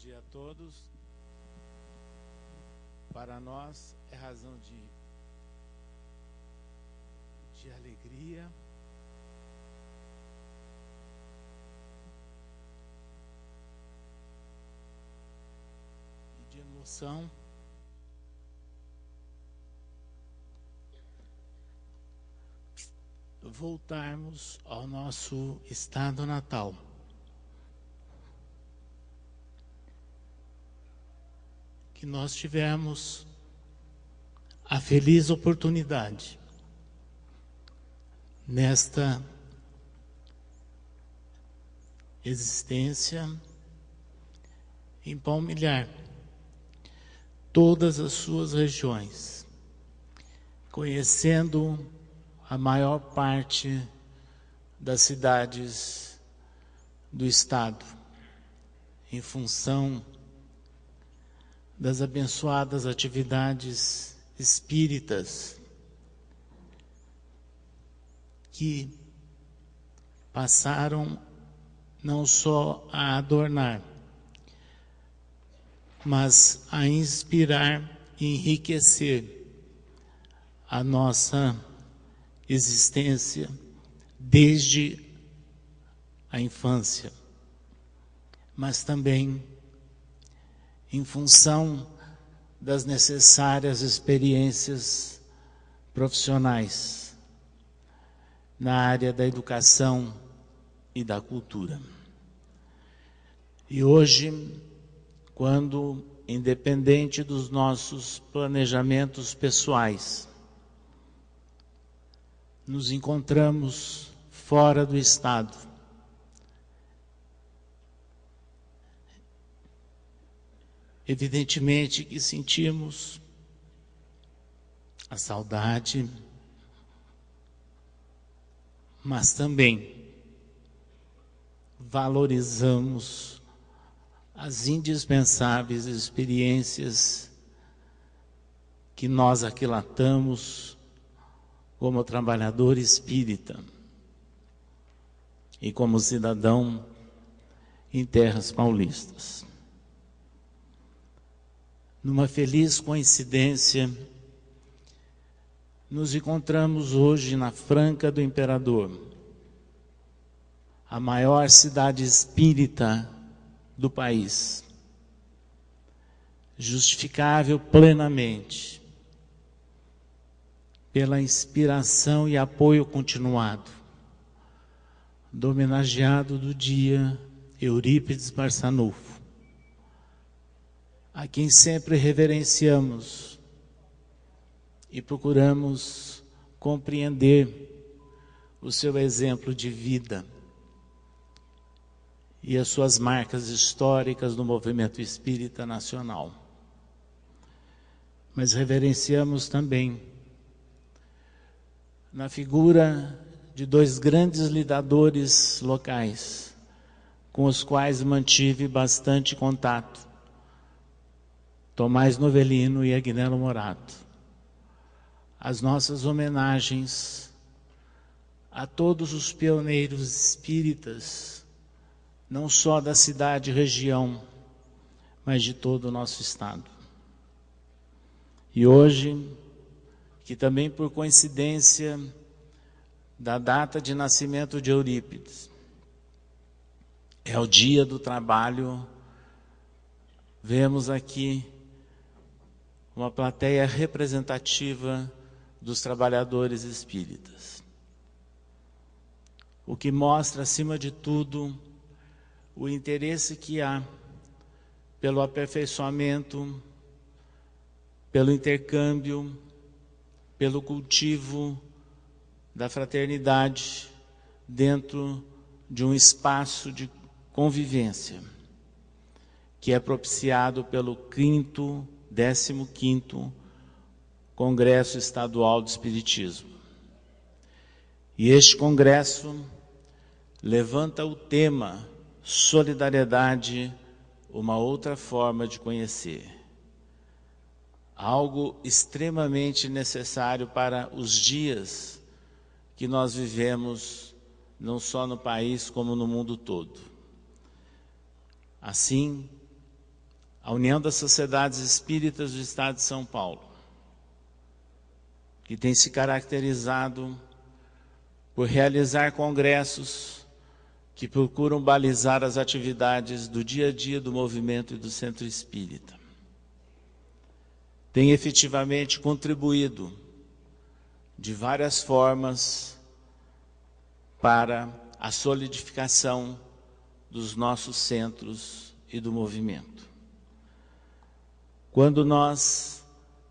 dia a todos. Para nós é razão de alegria e de emoção voltarmos ao nosso estado natal. Que nós tivemos a feliz oportunidade nesta existência em palmilhar todas as suas regiões, conhecendo a maior parte das cidades do estado, em função das abençoadas atividades espíritas que passaram não só a adornar, mas a inspirar e enriquecer a nossa existência desde a infância, mas também em função das necessárias experiências profissionais na área da educação e da cultura. E hoje, quando, independente dos nossos planejamentos pessoais, nos encontramos fora do estado, evidentemente que sentimos a saudade, mas também valorizamos as indispensáveis experiências que nós aquilatamos como trabalhador espírita e como cidadão em terras paulistas. Numa feliz coincidência, nos encontramos hoje na Franca do Imperador, a maior cidade espírita do país, justificável plenamente pela inspiração e apoio continuado do homenageado do dia, Eurípides Barçanufo, a quem sempre reverenciamos e procuramos compreender o seu exemplo de vida e as suas marcas históricas no movimento espírita nacional. Mas reverenciamos também na figura de dois grandes lidadores locais, com os quais mantive bastante contato, Tomás Novelino e Agnello Morato. As nossas homenagens a todos os pioneiros espíritas, não só da cidade e região, mas de todo o nosso estado. E hoje, que também por coincidência da data de nascimento de Eurípides, é o dia do trabalho, vemos aqui uma plateia representativa dos trabalhadores espíritas. O que mostra, acima de tudo, o interesse que há pelo aperfeiçoamento, pelo intercâmbio, pelo cultivo da fraternidade dentro de um espaço de convivência, que é propiciado pelo 15º Congresso Estadual do Espiritismo. E este congresso levanta o tema solidariedade, uma outra forma de conhecer. Algo extremamente necessário para os dias que nós vivemos, não só no país, como no mundo todo. Assim, a União das Sociedades Espíritas do Estado de São Paulo, que tem se caracterizado por realizar congressos que procuram balizar as atividades do dia a dia do movimento e do Centro Espírita. Tem efetivamente contribuído de várias formas para a solidificação dos nossos centros e do movimento. Quando nós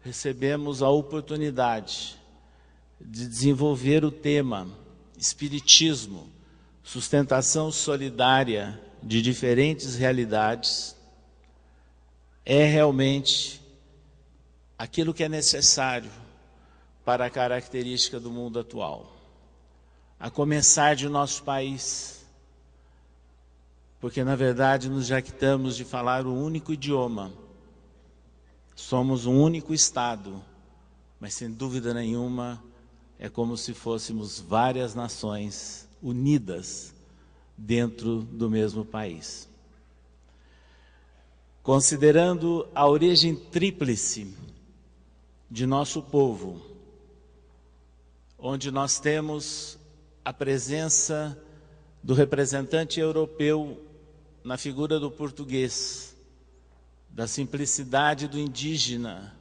recebemos a oportunidade de desenvolver o tema Espiritismo, sustentação solidária de diferentes realidades, é realmente aquilo que é necessário para a característica do mundo atual. A começar de nosso país, porque na verdade nos jactamos de falar o único idioma. Somos um único Estado, mas sem dúvida nenhuma é como se fôssemos várias nações unidas dentro do mesmo país. Considerando a origem tríplice de nosso povo, onde nós temos a presença do representante europeu na figura do português, da simplicidade do indígena,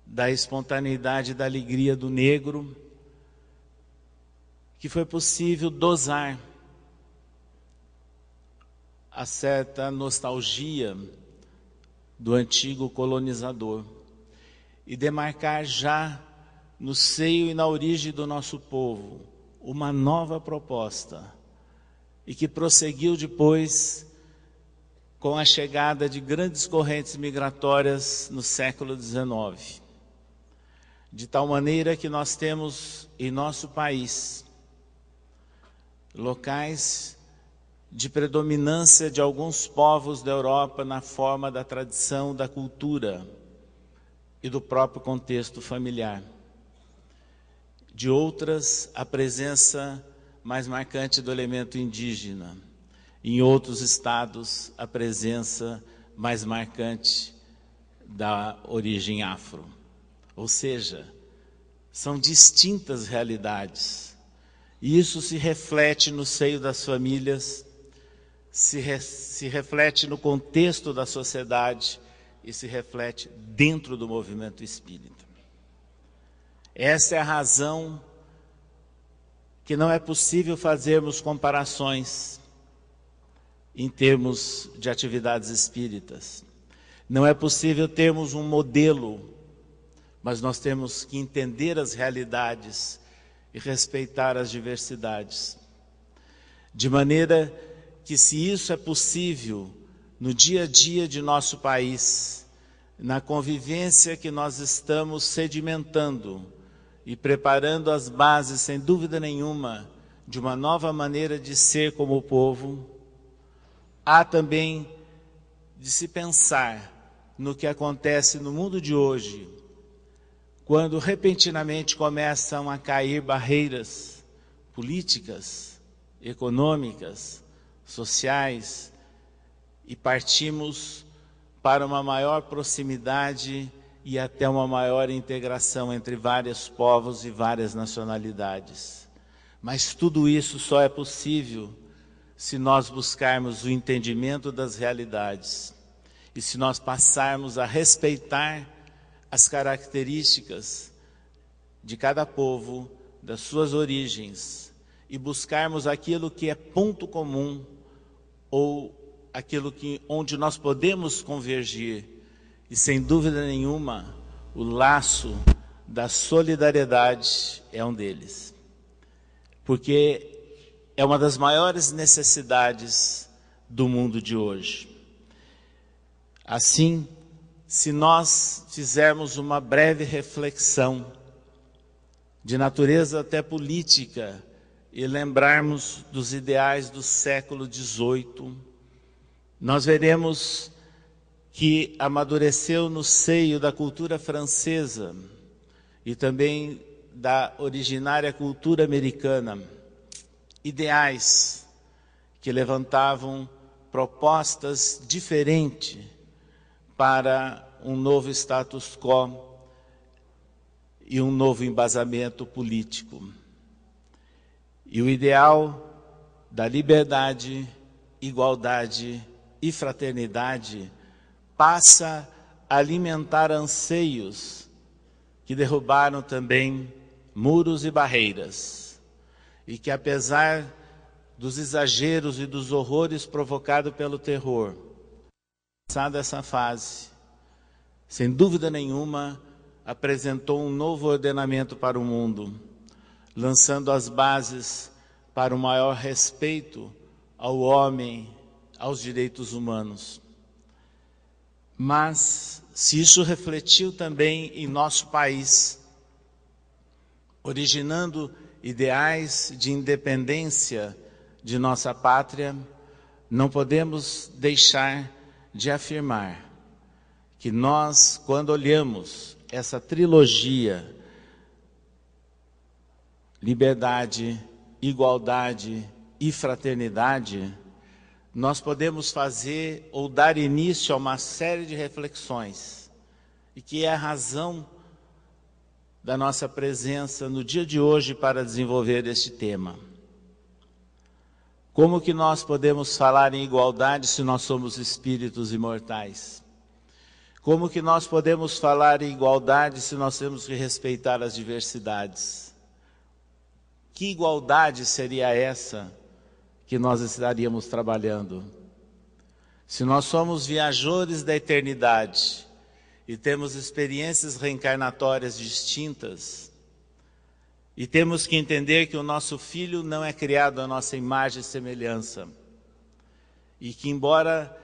da espontaneidade e da alegria do negro, que foi possível dosar a certa nostalgia do antigo colonizador e demarcar já no seio e na origem do nosso povo uma nova proposta e que prosseguiu depois com a chegada de grandes correntes migratórias no século XIX. De tal maneira que nós temos em nosso país locais de predominância de alguns povos da Europa na forma da tradição, da cultura e do próprio contexto familiar. De outras, a presença mais marcante do elemento indígena. Em outros estados, a presença mais marcante da origem afro. Ou seja, são distintas realidades. E isso se reflete no seio das famílias, se reflete no contexto da sociedade e se reflete dentro do movimento espírita. Essa é a razão que não é possível fazermos comparações em termos de atividades espíritas. Não é possível termos um modelo, mas nós temos que entender as realidades e respeitar as diversidades. De maneira que, se isso é possível no dia a dia de nosso país, na convivência que nós estamos sedimentando e preparando as bases, sem dúvida nenhuma, de uma nova maneira de ser como povo, há também de se pensar no que acontece no mundo de hoje, quando repentinamente começam a cair barreiras políticas, econômicas, sociais, e partimos para uma maior proximidade e até uma maior integração entre vários povos e várias nacionalidades. Mas tudo isso só é possível se nós buscarmos o entendimento das realidades e se nós passarmos a respeitar as características de cada povo, das suas origens, e buscarmos aquilo que é ponto comum ou aquilo onde nós podemos convergir. E sem dúvida nenhuma, o laço da solidariedade é um deles. Porque é uma das maiores necessidades do mundo de hoje. Assim, se nós fizermos uma breve reflexão de natureza até política e lembrarmos dos ideais do século XVIII, nós veremos que amadureceu no seio da cultura francesa e também da originária cultura americana ideais que levantavam propostas diferentes para um novo status quo e um novo embasamento político. E o ideal da liberdade, igualdade e fraternidade passa a alimentar anseios que derrubaram também muros e barreiras, e que, apesar dos exageros e dos horrores provocados pelo terror, passada essa fase, sem dúvida nenhuma, apresentou um novo ordenamento para o mundo, lançando as bases para o maior respeito ao homem, aos direitos humanos. Mas, se isso refletiu também em nosso país, originando ideais de independência de nossa pátria, não podemos deixar de afirmar que nós, quando olhamos essa trilogia, liberdade, igualdade e fraternidade, nós podemos fazer ou dar início a uma série de reflexões, e que é a razão da nossa presença no dia de hoje para desenvolver este tema. Como que nós podemos falar em igualdade se nós somos espíritos imortais? Como que nós podemos falar em igualdade se nós temos que respeitar as diversidades? Que igualdade seria essa que nós estaríamos trabalhando? Se nós somos viajores da eternidade e temos experiências reencarnatórias distintas, e temos que entender que o nosso filho não é criado à nossa imagem e semelhança, e que, embora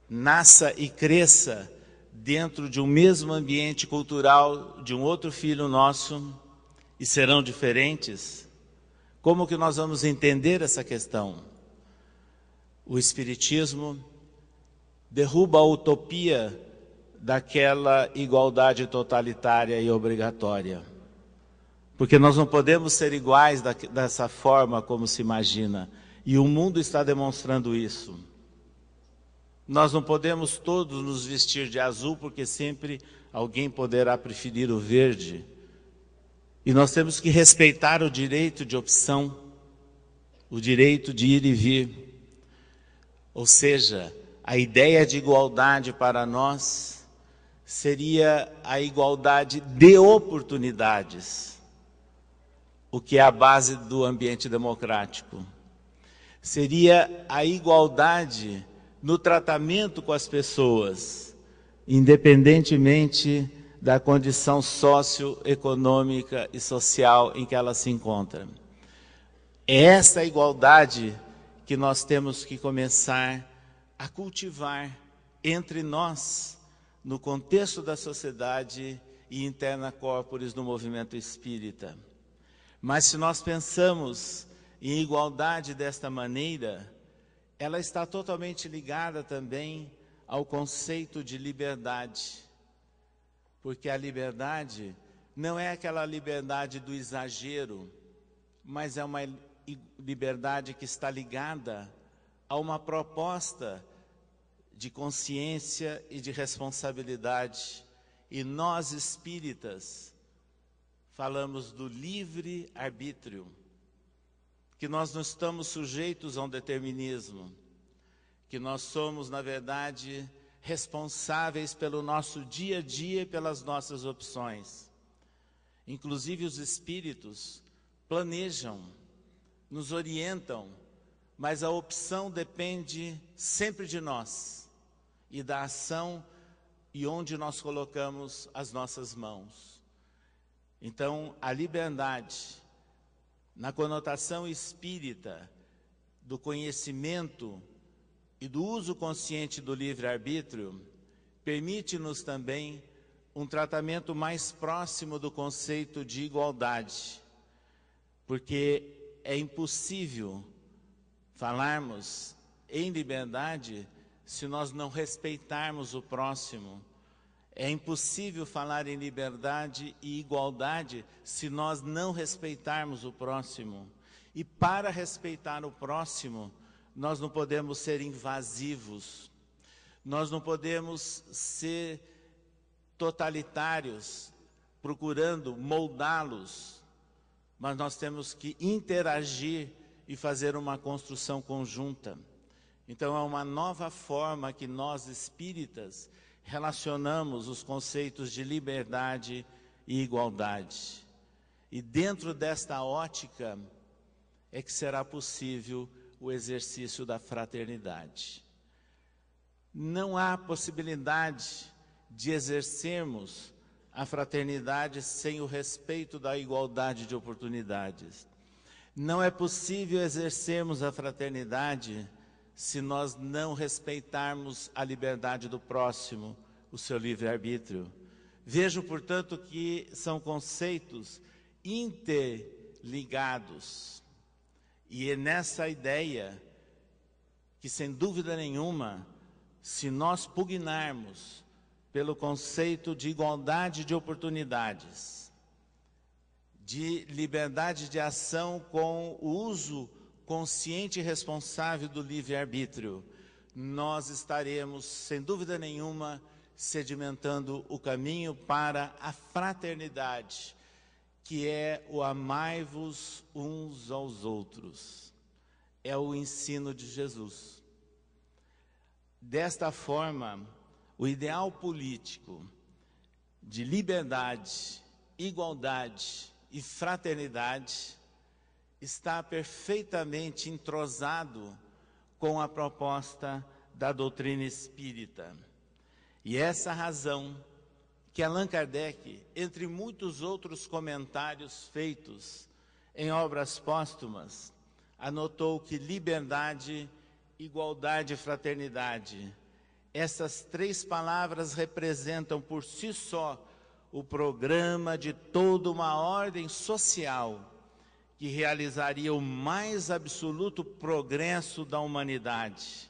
nasça e cresça dentro de um mesmo ambiente cultural de um outro filho nosso, e serão diferentes, como que nós vamos entender essa questão? O Espiritismo derruba a utopia daquela igualdade totalitária e obrigatória. Porque nós não podemos ser iguais dessa forma como se imagina. E o mundo está demonstrando isso. Nós não podemos todos nos vestir de azul, porque sempre alguém poderá preferir o verde. E nós temos que respeitar o direito de opção, o direito de ir e vir. Ou seja, a ideia de igualdade para nós seria a igualdade de oportunidades, o que é a base do ambiente democrático. Seria a igualdade no tratamento com as pessoas, independentemente da condição socioeconômica e social em que ela se encontra. É essa igualdade que nós temos que começar a cultivar entre nós, no contexto da sociedade e interna corporis do movimento espírita. Mas se nós pensamos em igualdade desta maneira, ela está totalmente ligada também ao conceito de liberdade. Porque a liberdade não é aquela liberdade do exagero, mas é uma liberdade que está ligada a uma proposta de consciência e de responsabilidade. E nós espíritas falamos do livre-arbítrio, que nós não estamos sujeitos a um determinismo, que nós somos, na verdade, responsáveis pelo nosso dia a dia e pelas nossas opções. Inclusive os espíritos planejam, nos orientam, mas a opção depende sempre de nós e da ação e onde nós colocamos as nossas mãos. Então, a liberdade, na conotação espírita do conhecimento e do uso consciente do livre-arbítrio, permite-nos também um tratamento mais próximo do conceito de igualdade, porque é impossível falarmos em liberdade se nós não respeitarmos o próximo. É impossível falar em liberdade e igualdade se nós não respeitarmos o próximo. E para respeitar o próximo, nós não podemos ser invasivos. Nós não podemos ser totalitários, procurando moldá-los, mas nós temos que interagir e fazer uma construção conjunta. Então é uma nova forma que nós espíritas relacionamos os conceitos de liberdade e igualdade. E dentro desta ótica é que será possível o exercício da fraternidade. Não há possibilidade de exercermos a fraternidade sem o respeito da igualdade de oportunidades. Não é possível exercermos a fraternidade se nós não respeitarmos a liberdade do próximo, o seu livre-arbítrio. Vejo, portanto, que são conceitos interligados. E é nessa ideia que, sem dúvida nenhuma, se nós pugnarmos pelo conceito de igualdade de oportunidades, de liberdade de ação com o uso consciente e responsável do livre-arbítrio, nós estaremos, sem dúvida nenhuma, sedimentando o caminho para a fraternidade, que é o amai-vos uns aos outros. É o ensino de Jesus. Desta forma, o ideal político de liberdade, igualdade e fraternidade está perfeitamente entrosado com a proposta da doutrina espírita. E essa razão que Allan Kardec, entre muitos outros comentários feitos em obras póstumas, anotou que liberdade, igualdade e fraternidade, essas três palavras representam por si só o programa de toda uma ordem social que realizaria o mais absoluto progresso da humanidade,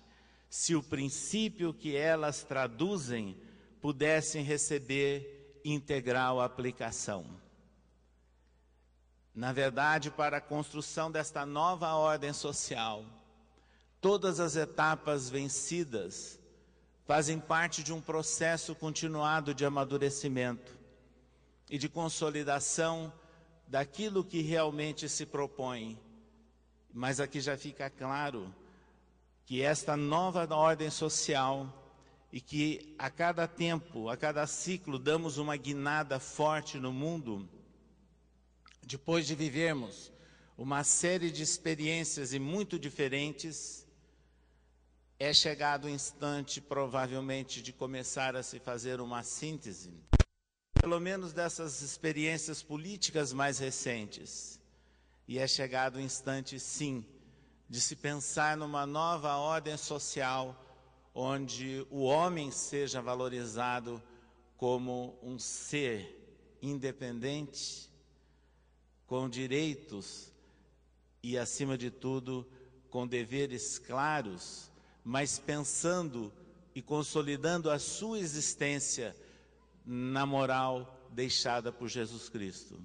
se o princípio que elas traduzem pudessem receber integral aplicação. Na verdade, para a construção desta nova ordem social, todas as etapas vencidas fazem parte de um processo continuado de amadurecimento e de consolidação daquilo que realmente se propõe. Mas aqui já fica claro que esta nova ordem social, e que a cada tempo, a cada ciclo, damos uma guinada forte no mundo, depois de vivermos uma série de experiências e muito diferentes, é chegado o instante, provavelmente, de começar a se fazer uma síntese, pelo menos dessas experiências políticas mais recentes. E é chegado o instante, sim, de se pensar numa nova ordem social, onde o homem seja valorizado como um ser independente, com direitos e, acima de tudo, com deveres claros, mas pensando e consolidando a sua existência na moral deixada por Jesus Cristo.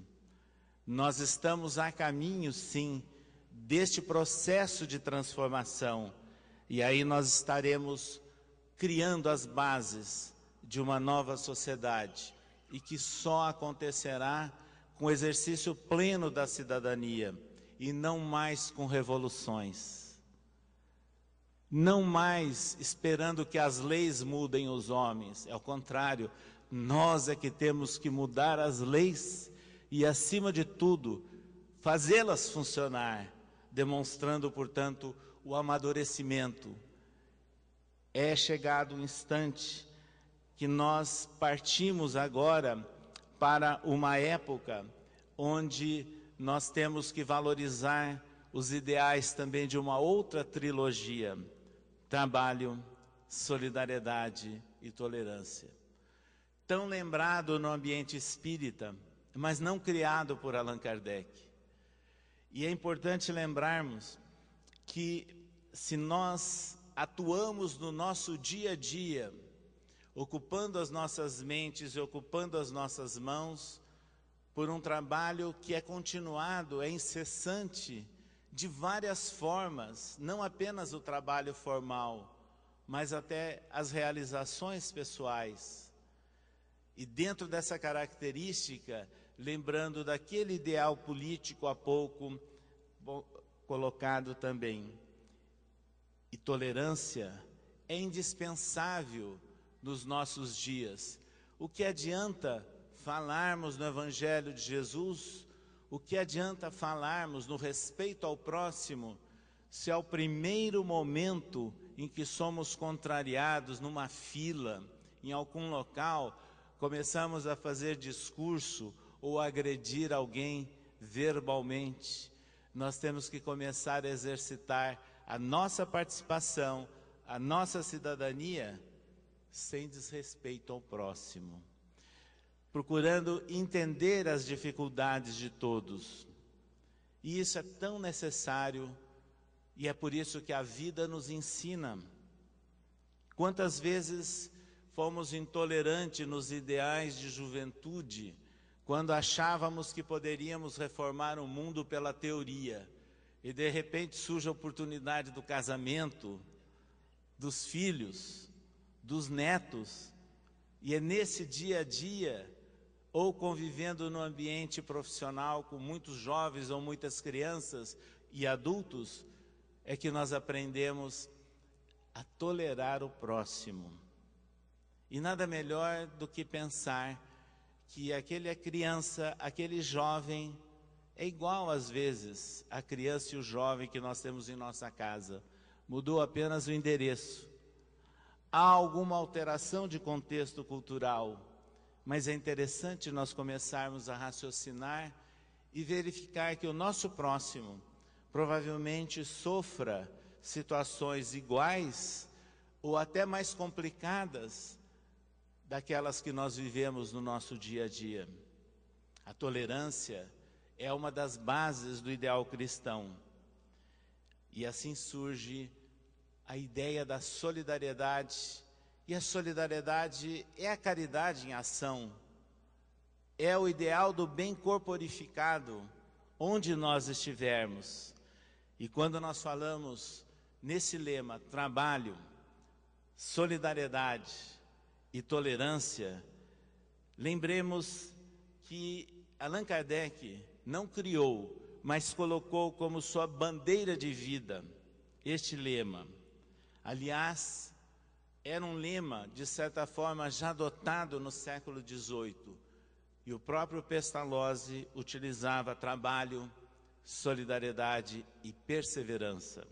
Nós estamos a caminho, sim, deste processo de transformação, e aí nós estaremos criando as bases de uma nova sociedade, e que só acontecerá com o exercício pleno da cidadania, e não mais com revoluções. Não mais esperando que as leis mudem os homens, ao contrário, nós é que temos que mudar as leis e, acima de tudo, fazê-las funcionar, demonstrando, portanto, o amadurecimento. É chegado o instante que nós partimos agora para uma época onde nós temos que valorizar os ideais também de uma outra trilogia: trabalho, solidariedade e tolerância. Tão lembrado no ambiente espírita, mas não criado por Allan Kardec. E é importante lembrarmos que, se nós atuamos no nosso dia a dia, ocupando as nossas mentes e ocupando as nossas mãos, por um trabalho que é continuado, é incessante, de várias formas, não apenas o trabalho formal, mas até as realizações pessoais. E dentro dessa característica, lembrando daquele ideal político há pouco colocado também. E tolerância é indispensável nos nossos dias. O que adianta falarmos no Evangelho de Jesus? O que adianta falarmos no respeito ao próximo, se ao primeiro momento em que somos contrariados numa fila, em algum local, começamos a fazer discurso ou agredir alguém verbalmente? Nós temos que começar a exercitar a nossa participação, a nossa cidadania, sem desrespeito ao próximo, procurando entender as dificuldades de todos. E isso é tão necessário, e é por isso que a vida nos ensina. Quantas vezes fomos intolerantes nos ideais de juventude, quando achávamos que poderíamos reformar o mundo pela teoria, e de repente surge a oportunidade do casamento, dos filhos, dos netos, e é nesse dia a dia, ou convivendo no ambiente profissional com muitos jovens ou muitas crianças e adultos, é que nós aprendemos a tolerar o próximo. E nada melhor do que pensar que aquele criança, aquele jovem, é igual às vezes a criança e o jovem que nós temos em nossa casa. Mudou apenas o endereço. Há alguma alteração de contexto cultural, mas é interessante nós começarmos a raciocinar e verificar que o nosso próximo provavelmente sofra situações iguais ou até mais complicadas daquelas que nós vivemos no nosso dia a dia. A tolerância é uma das bases do ideal cristão. E assim surge a ideia da solidariedade. E a solidariedade é a caridade em ação. É o ideal do bem corporificado, onde nós estivermos. E quando nós falamos nesse lema, trabalho, solidariedade e tolerância, lembremos que Allan Kardec não criou, mas colocou como sua bandeira de vida este lema. Aliás, era um lema, de certa forma, já adotado no século XVIII. E o próprio Pestalozzi utilizava trabalho, solidariedade e perseverança.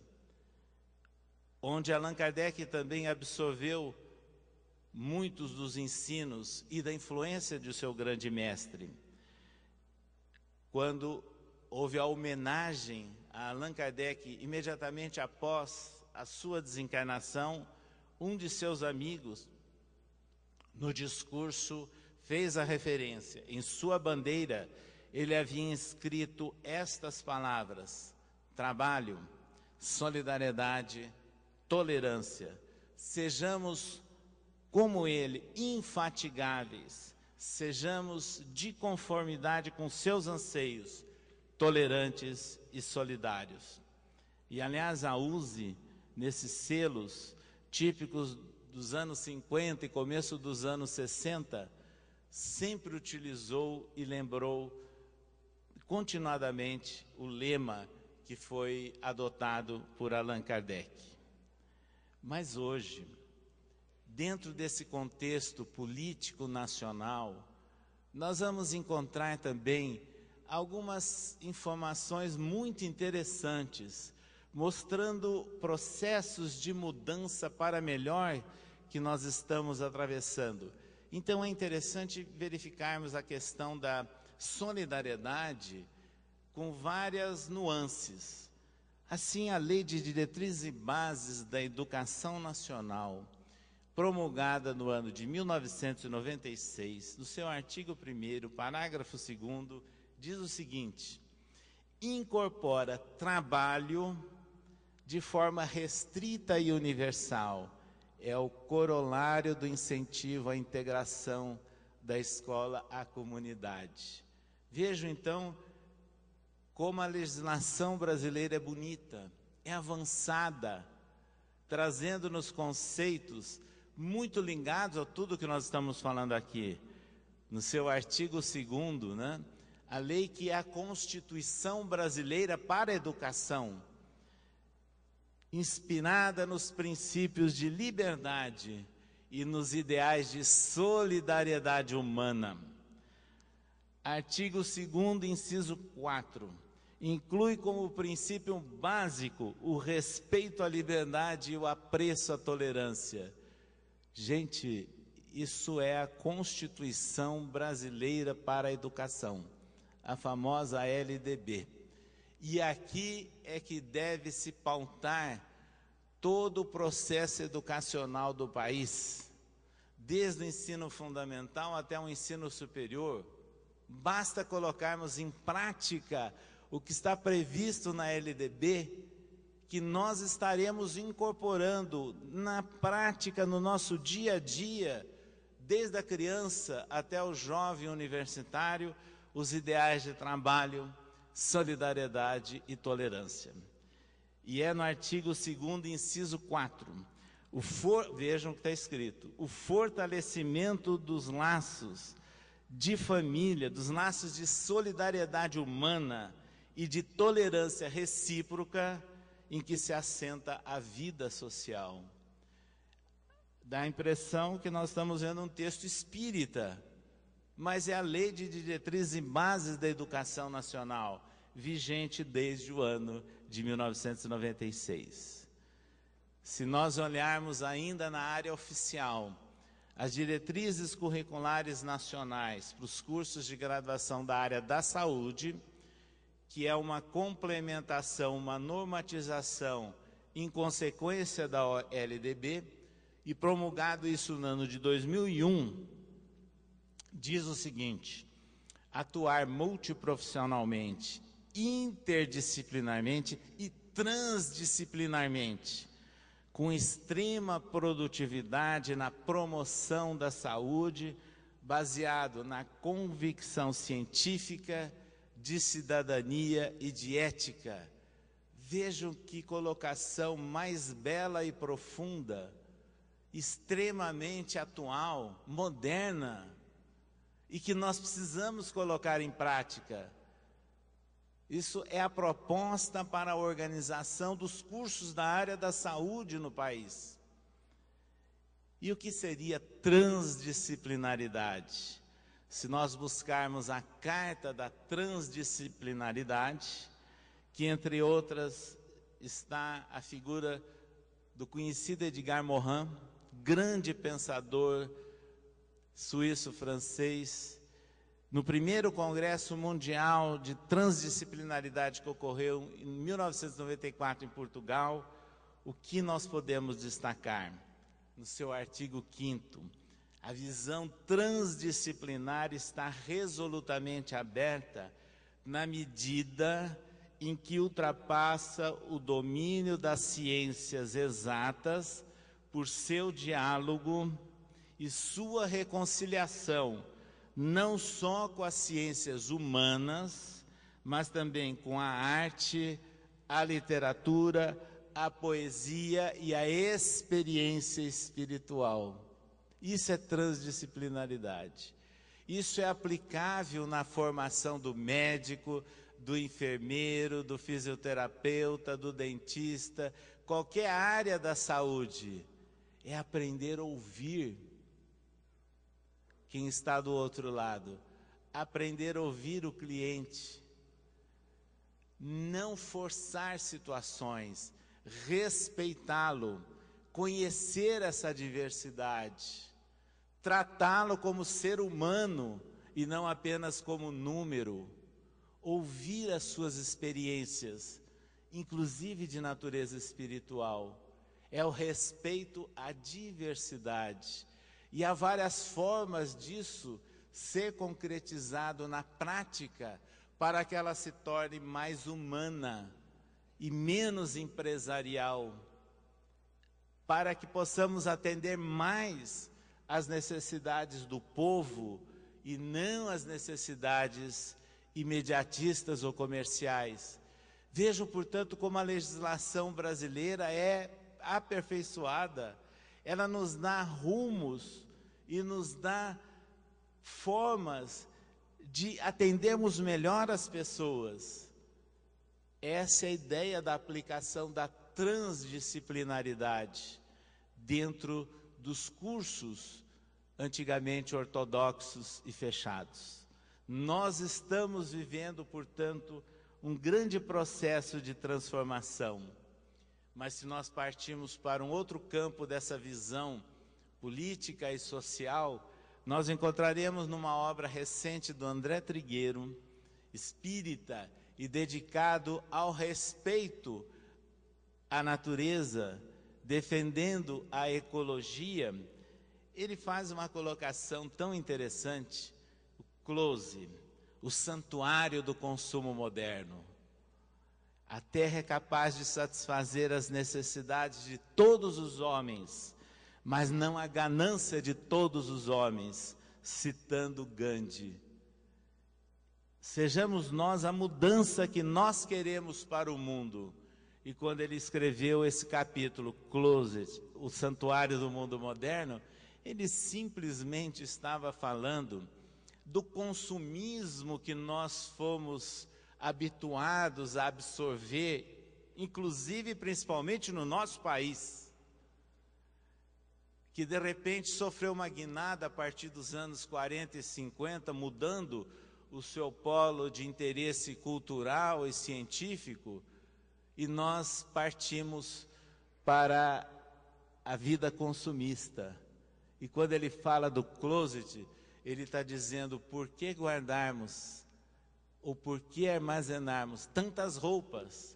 Onde Allan Kardec também absorveu muitos dos ensinos e da influência de seu grande mestre. Quando houve a homenagem a Allan Kardec, imediatamente após a sua desencarnação, um de seus amigos, no discurso, fez a referência. Em sua bandeira, ele havia escrito estas palavras: trabalho, solidariedade, tolerância. Sejamos como ele, infatigáveis. Sejamos de conformidade com seus anseios, tolerantes e solidários. E aliás, a USE, nesses selos típicos dos anos 50 e começo dos anos 60, sempre utilizou e lembrou continuadamente o lema que foi adotado por Allan Kardec. Mas hoje, dentro desse contexto político nacional, nós vamos encontrar também algumas informações muito interessantes, mostrando processos de mudança para melhor que nós estamos atravessando. Então é interessante verificarmos a questão da solidariedade com várias nuances. Assim, a Lei de Diretrizes e Bases da Educação Nacional, promulgada no ano de 1996, no seu artigo 1º, parágrafo 2º, diz o seguinte: incorpora trabalho de forma restrita e universal. É o corolário do incentivo à integração da escola à comunidade. Vejam então como a legislação brasileira é bonita, é avançada, trazendo-nos conceitos muito ligados a tudo que nós estamos falando aqui. No seu artigo 2º, né? A lei que é a Constituição Brasileira para a Educação, inspirada nos princípios de liberdade e nos ideais de solidariedade humana. Artigo 2º, inciso 4, inclui como princípio básico o respeito à liberdade e o apreço à tolerância. Gente, isso é a Constituição Brasileira para a Educação, a famosa LDB. E aqui é que deve se pautar todo o processo educacional do país, desde o ensino fundamental até o ensino superior. Basta colocarmos em prática o que está previsto na LDB, que nós estaremos incorporando na prática, no nosso dia a dia, desde a criança até o jovem universitário, os ideais de trabalho, solidariedade e tolerância. E é no artigo 2º, inciso 4, vejam o que está escrito: o fortalecimento dos laços de família, dos laços de solidariedade humana e de tolerância recíproca em que se assenta a vida social. Dá a impressão que nós estamos vendo um texto espírita, mas é a Lei de Diretrizes e Bases da Educação Nacional, vigente desde o ano de 1996. Se nós olharmos ainda na área oficial, as diretrizes curriculares nacionais para os cursos de graduação da área da saúde, que é uma complementação, uma normatização em consequência da LDB, e promulgado isso no ano de 2001, diz o seguinte: atuar multiprofissionalmente, interdisciplinarmente e transdisciplinarmente, com extrema produtividade na promoção da saúde, baseado na convicção científica, de cidadania e de ética. Vejam que colocação mais bela e profunda, extremamente atual, moderna, e que nós precisamos colocar em prática. Isso é a proposta para a organização dos cursos da área da saúde no país. E o que seria transdisciplinaridade? Se nós buscarmos a Carta da Transdisciplinaridade, que entre outras está a figura do conhecido Edgar Morin, grande pensador suíço-francês, no primeiro Congresso Mundial de Transdisciplinaridade que ocorreu em 1994 em Portugal, o que nós podemos destacar? No seu artigo 5º, a visão transdisciplinar está resolutamente aberta na medida em que ultrapassa o domínio das ciências exatas por seu diálogo e sua reconciliação, não só com as ciências humanas, mas também com a arte, a literatura, a poesia e a experiência espiritual. Isso é transdisciplinaridade. Isso é aplicável na formação do médico, do enfermeiro, do fisioterapeuta, do dentista, qualquer área da saúde. É aprender a ouvir quem está do outro lado, aprender a ouvir o cliente, não forçar situações, respeitá-lo, conhecer essa diversidade, tratá-lo como ser humano e não apenas como número, ouvir as suas experiências, inclusive de natureza espiritual. É o respeito à diversidade. E há várias formas disso ser concretizado na prática para que ela se torne mais humana e menos empresarial, para que possamos atender mais às necessidades do povo e não às necessidades imediatistas ou comerciais. Vejam, portanto, como a legislação brasileira é aperfeiçoada, ela nos dá rumos e nos dá formas de atendermos melhor as pessoas. Essa é a ideia da aplicação da transdisciplinaridade dentro dos cursos antigamente ortodoxos e fechados. Nós estamos vivendo, portanto, um grande processo de transformação. Mas se nós partirmos para um outro campo dessa visão política e social, nós encontraremos numa obra recente do André Trigueiro, espírita e dedicado ao respeito à natureza, defendendo a ecologia, ele faz uma colocação tão interessante, o close, o santuário do consumo moderno. A terra é capaz de satisfazer as necessidades de todos os homens, mas não a ganância de todos os homens, citando Gandhi. Sejamos nós a mudança que nós queremos para o mundo. E quando ele escreveu esse capítulo, Closet, o santuário do mundo moderno, ele simplesmente estava falando do consumismo que nós fomos habituados a absorver, inclusive e principalmente no nosso país, que de repente sofreu uma guinada a partir dos anos 40 e 50, mudando o seu polo de interesse cultural e científico, e nós partimos para a vida consumista. E quando ele fala do closet, ele está dizendo: por que guardarmos, ou por que armazenarmos tantas roupas,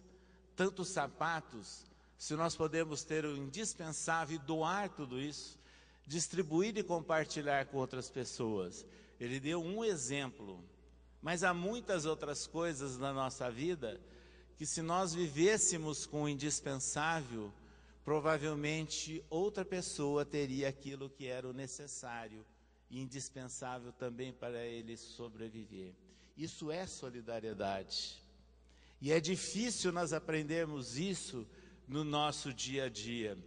tantos sapatos, se nós podemos ter o indispensável e doar tudo isso, distribuir e compartilhar com outras pessoas? Ele deu um exemplo, mas há muitas outras coisas na nossa vida que, se nós vivêssemos com o indispensável, provavelmente outra pessoa teria aquilo que era o necessário e indispensável também para ele sobreviver. Isso é solidariedade. E é difícil nós aprendermos isso no nosso dia a dia.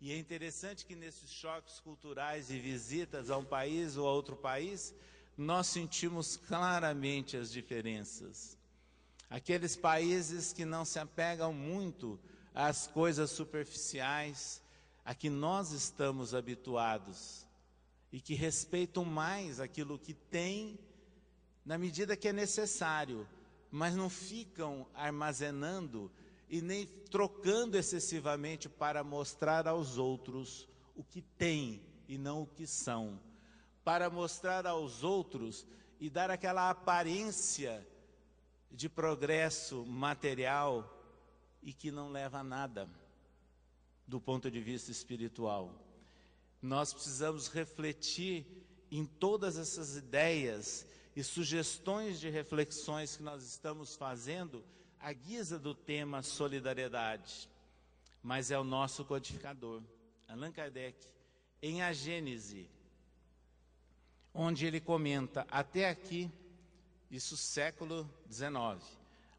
E é interessante que nesses choques culturais e visitas a um país ou a outro país, nós sentimos claramente as diferenças. Aqueles países que não se apegam muito às coisas superficiais, a que nós estamos habituados, e que respeitam mais aquilo que tem, na medida que é necessário, mas não ficam armazenando e nem trocando excessivamente para mostrar aos outros o que têm e não o que são, para mostrar aos outros e dar aquela aparência de progresso material e que não leva a nada do ponto de vista espiritual. Nós precisamos refletir em todas essas ideias e sugestões de reflexões que nós estamos fazendo à guisa do tema solidariedade. Mas é o nosso codificador, Allan Kardec, em A Gênese, onde ele comenta: até aqui, isso século XIX,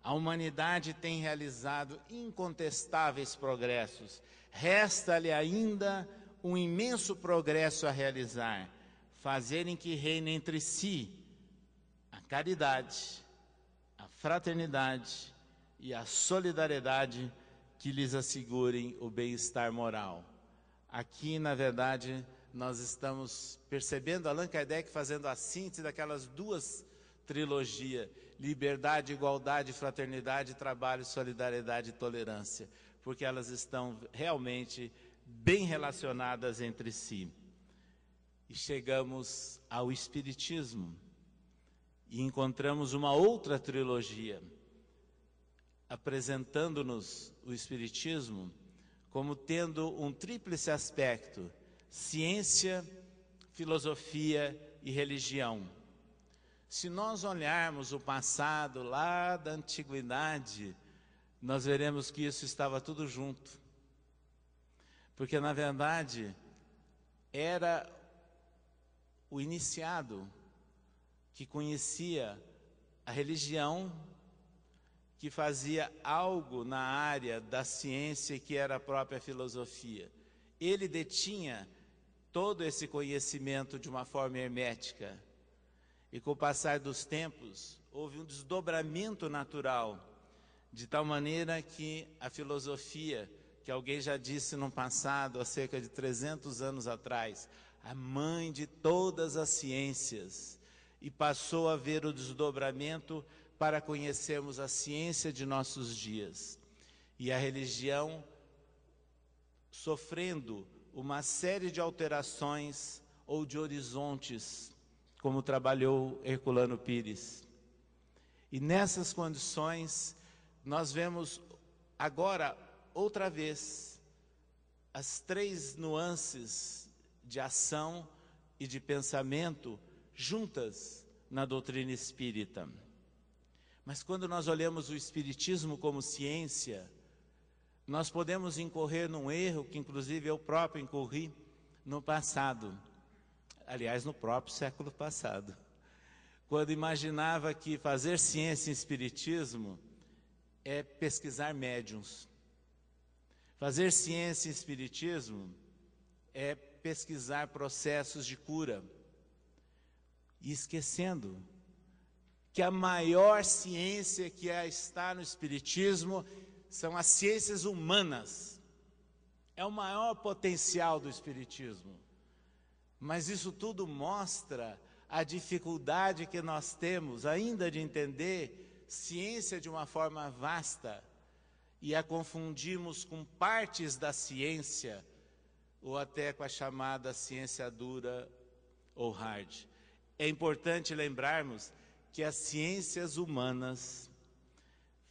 a humanidade tem realizado incontestáveis progressos. Resta-lhe ainda um imenso progresso a realizar: fazerem que reine entre si a caridade, a fraternidade e a solidariedade que lhes assegurem o bem-estar moral. Aqui, na verdade, nós estamos percebendo Allan Kardec fazendo a síntese daquelas duas trilogias: liberdade, igualdade, fraternidade, trabalho, solidariedade e tolerância, porque elas estão realmente bem relacionadas entre si. E chegamos ao Espiritismo e encontramos uma outra trilogia, apresentando-nos o Espiritismo como tendo um tríplice aspecto: ciência, filosofia e religião. Se nós olharmos o passado lá da antiguidade, nós veremos que isso estava tudo junto. Porque, na verdade, era o iniciado que conhecia a religião, que fazia algo na área da ciência que era a própria filosofia. Ele detinha todo esse conhecimento de uma forma hermética. E com o passar dos tempos, houve um desdobramento natural, de tal maneira que a filosofia, que alguém já disse no passado, há cerca de 300 anos atrás, a mãe de todas as ciências, e passou a ver o desdobramento para conhecermos a ciência de nossos dias. E a religião sofrendo uma série de alterações ou de horizontes, como trabalhou Herculano Pires. E nessas condições, nós vemos agora, outra vez, as três nuances de ação e de pensamento juntas na doutrina espírita. Mas quando nós olhamos o espiritismo como ciência, nós podemos incorrer num erro que inclusive eu próprio incorri no passado, aliás, no próprio século passado, quando imaginava que fazer ciência em espiritismo é pesquisar médiuns. Fazer ciência em espiritismo é pesquisar processos de cura. E esquecendo que a maior ciência que está no espiritismo são as ciências humanas. É o maior potencial do espiritismo. Mas isso tudo mostra a dificuldade que nós temos ainda de entender ciência de uma forma vasta e a confundimos com partes da ciência ou até com a chamada ciência dura ou hard. É importante lembrarmos que as ciências humanas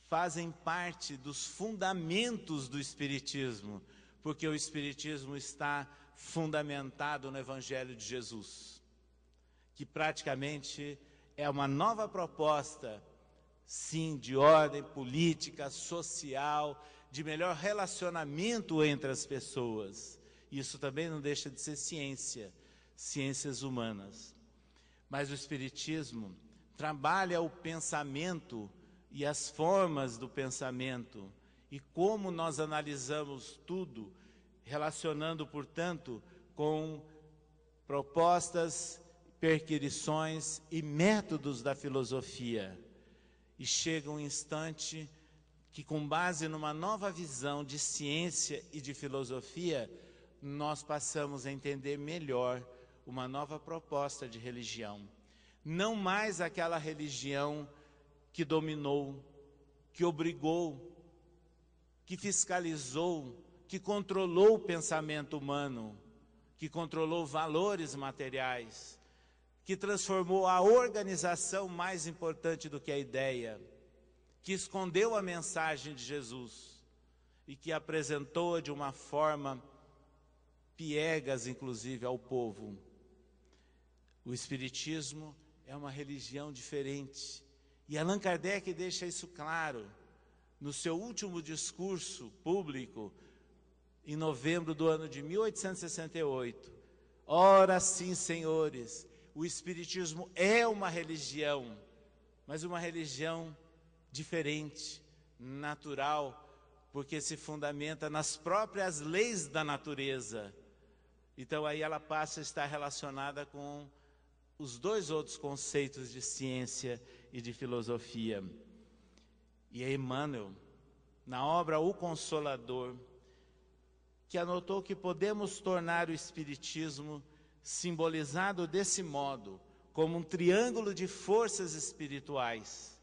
fazem parte dos fundamentos do espiritismo, porque o espiritismo está fundamentado no Evangelho de Jesus, que praticamente é uma nova proposta, sim, de ordem política, social, de melhor relacionamento entre as pessoas. Isso também não deixa de ser ciência, ciências humanas. Mas o espiritismo trabalha o pensamento e as formas do pensamento e como nós analisamos tudo, relacionando, portanto, com propostas, perquirições e métodos da filosofia. E chega um instante que, com base numa nova visão de ciência e de filosofia, nós passamos a entender melhor uma nova proposta de religião. Não mais aquela religião que dominou, que obrigou, que fiscalizou, que controlou o pensamento humano, que controlou valores materiais, que transformou a organização mais importante do que a ideia, que escondeu a mensagem de Jesus e que apresentou-a de uma forma piegas, inclusive, ao povo. O Espiritismo é uma religião diferente. E Allan Kardec deixa isso claro no seu último discurso público, em novembro do ano de 1868. Ora sim, senhores, o Espiritismo é uma religião, mas uma religião diferente, natural, porque se fundamenta nas próprias leis da natureza. Então aí ela passa a estar relacionada com os dois outros conceitos de ciência e de filosofia. E é Emmanuel, na obra O Consolador, que anotou que podemos tornar o Espiritismo simbolizado desse modo, como um triângulo de forças espirituais.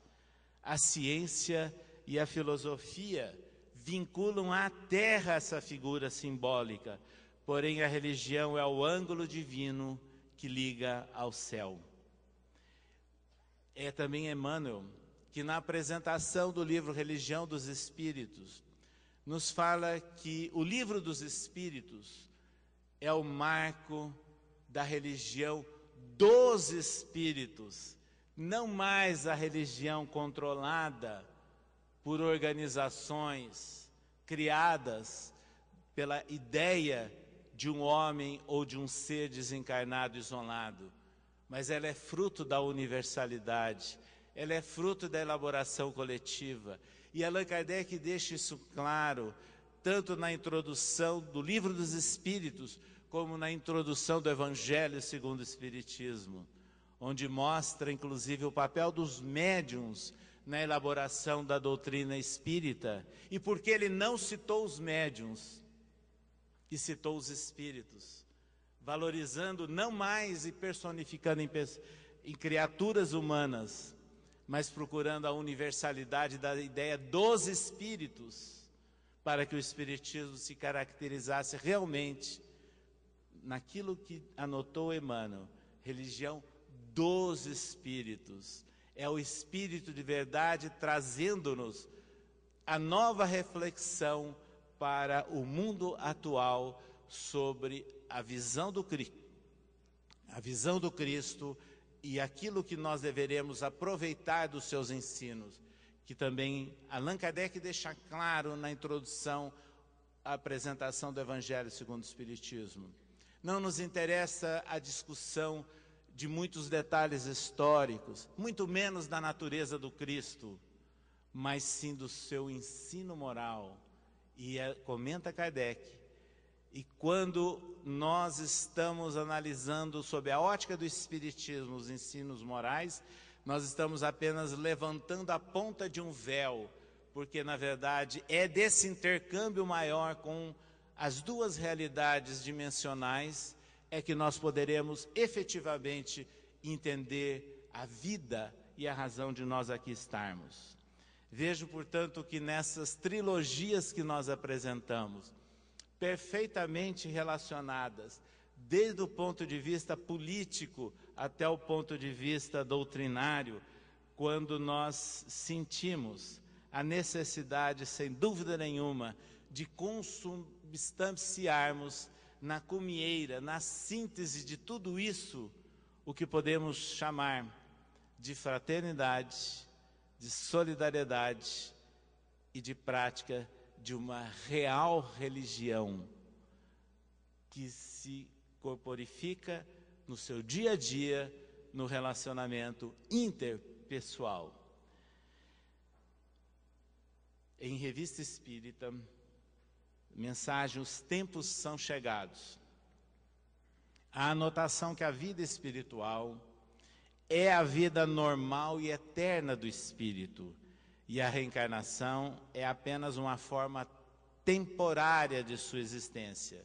A ciência e a filosofia vinculam à terra essa figura simbólica, porém a religião é o ângulo divino que liga ao céu. É também Emmanuel que, na apresentação do livro Religião dos Espíritos, nos fala que o livro dos Espíritos é o marco da religião dos Espíritos, não mais a religião controlada por organizações criadas pela ideia de um homem ou de um ser desencarnado isolado, mas ela é fruto da universalidade, ela é fruto da elaboração coletiva. E Allan Kardec deixa isso claro, tanto na introdução do Livro dos Espíritos, como na introdução do Evangelho segundo o Espiritismo, onde mostra, inclusive, o papel dos médiuns na elaboração da doutrina espírita. E por que ele não citou os médiuns e citou os espíritos, valorizando não mais e personificando em criaturas humanas, mas procurando a universalidade da ideia dos espíritos, para que o espiritismo se caracterizasse realmente naquilo que anotou Emmanuel, religião dos espíritos. É o espírito de verdade trazendo-nos a nova reflexão para o mundo atual sobre a visão do Cristo e aquilo que nós deveremos aproveitar dos seus ensinos, que também Allan Kardec deixa claro na introdução à apresentação do Evangelho segundo o Espiritismo. Não nos interessa a discussão de muitos detalhes históricos, muito menos da natureza do Cristo, mas sim do seu ensino moral. E comenta Kardec, e quando nós estamos analisando sob a ótica do Espiritismo os ensinos morais, nós estamos apenas levantando a ponta de um véu, porque na verdade é desse intercâmbio maior com as duas realidades dimensionais é que nós poderemos efetivamente entender a vida e a razão de nós aqui estarmos. Vejo, portanto, que nessas trilogias que nós apresentamos, perfeitamente relacionadas, desde o ponto de vista político até o ponto de vista doutrinário, quando nós sentimos a necessidade, sem dúvida nenhuma, de consubstanciarmos na cumieira, na síntese de tudo isso, o que podemos chamar de fraternidade, de solidariedade e de prática de uma real religião que se corporifica no seu dia a dia, no relacionamento interpessoal. Em Revista Espírita, mensagem: os tempos são chegados. A anotação que a vida espiritual é a vida normal e eterna do espírito, e a reencarnação é apenas uma forma temporária de sua existência.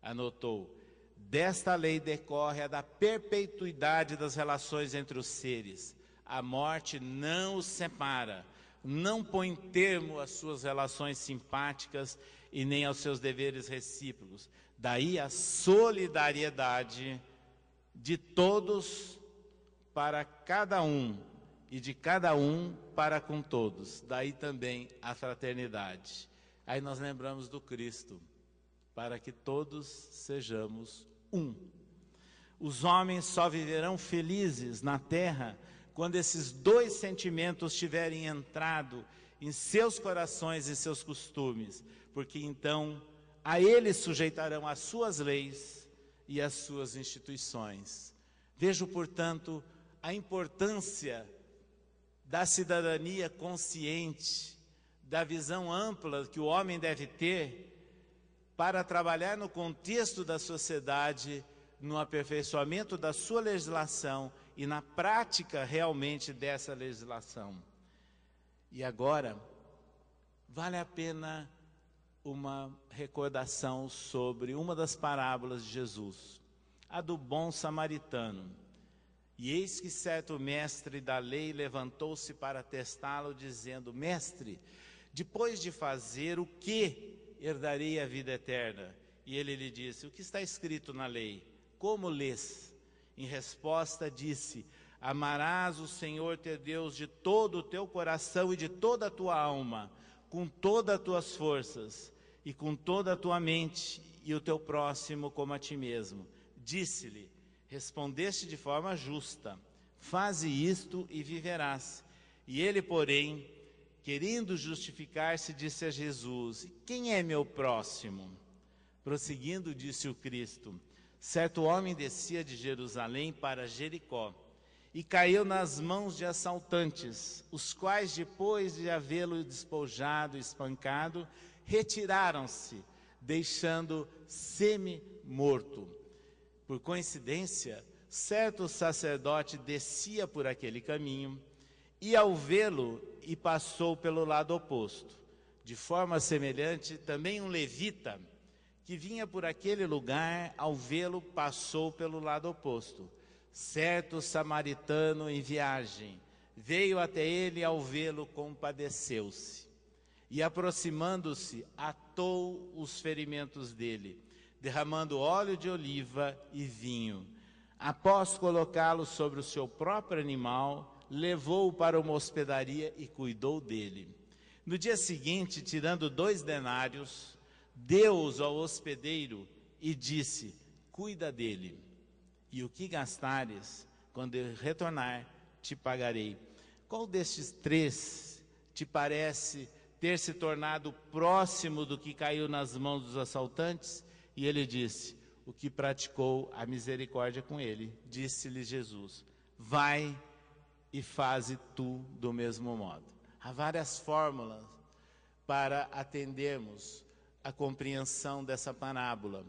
Anotou: desta lei decorre a da perpetuidade das relações entre os seres. A morte não os separa, não põe termo às suas relações simpáticas e nem aos seus deveres recíprocos. Daí a solidariedade de todos para cada um e de cada um para com todos. Daí também a fraternidade. Aí nós lembramos do Cristo, para que todos sejamos um. Os homens só viverão felizes na terra quando esses dois sentimentos tiverem entrado em seus corações e seus costumes, porque então a eles sujeitarão as suas leis e as suas instituições. Vejo, portanto, a importância da cidadania consciente, da visão ampla que o homem deve ter para trabalhar no contexto da sociedade, no aperfeiçoamento da sua legislação e na prática realmente dessa legislação. E agora, vale a pena uma recordação sobre uma das parábolas de Jesus, a do bom samaritano. E eis que certo mestre da lei levantou-se para testá-lo, dizendo: mestre, depois de fazer o que herdarei a vida eterna? E ele lhe disse: o que está escrito na lei? Como lês? Em resposta disse: amarás o Senhor teu Deus de todo o teu coração e de toda a tua alma, com todas as tuas forças e com toda a tua mente, e o teu próximo como a ti mesmo. Disse-lhe: respondeste de forma justa, faze isto e viverás. E ele, porém, querendo justificar-se, disse a Jesus: quem é meu próximo? Prosseguindo, disse o Cristo: certo homem descia de Jerusalém para Jericó, e caiu nas mãos de assaltantes, os quais, depois de havê-lo despojado e espancado, retiraram-se, deixando semi-morto. Por coincidência, certo sacerdote descia por aquele caminho, e ao vê-lo, e passou pelo lado oposto. De forma semelhante, também um levita, que vinha por aquele lugar, ao vê-lo, passou pelo lado oposto. Certo samaritano em viagem veio até ele, ao vê-lo, compadeceu-se. E aproximando-se, atou os ferimentos dele, derramando óleo de oliva e vinho. Após colocá-lo sobre o seu próprio animal, levou-o para uma hospedaria e cuidou dele. No dia seguinte, tirando 2 denários, deu-os ao hospedeiro e disse: cuida dele, e o que gastares, quando eu retornar, te pagarei. Qual destes 3 te parece ter se tornado próximo do que caiu nas mãos dos assaltantes? E ele disse: o que praticou a misericórdia com ele. Disse-lhe Jesus: vai e faze tu do mesmo modo. Há várias fórmulas para atendermos a compreensão dessa parábola,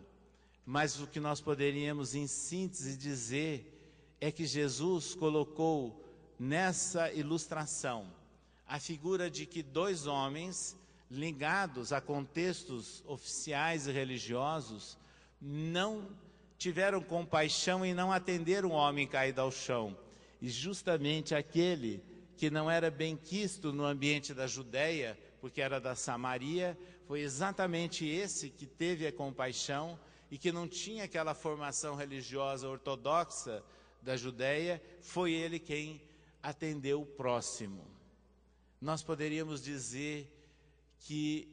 mas o que nós poderíamos, em síntese, dizer é que Jesus colocou nessa ilustração a figura de que 2 homens ligados a contextos oficiais e religiosos não tiveram compaixão e não atenderam o homem caído ao chão. E justamente aquele que não era bem quisto no ambiente da Judéia, porque era da Samaria, foi exatamente esse que teve a compaixão e que não tinha aquela formação religiosa ortodoxa da Judéia, foi ele quem atendeu o próximo. Nós poderíamos dizer que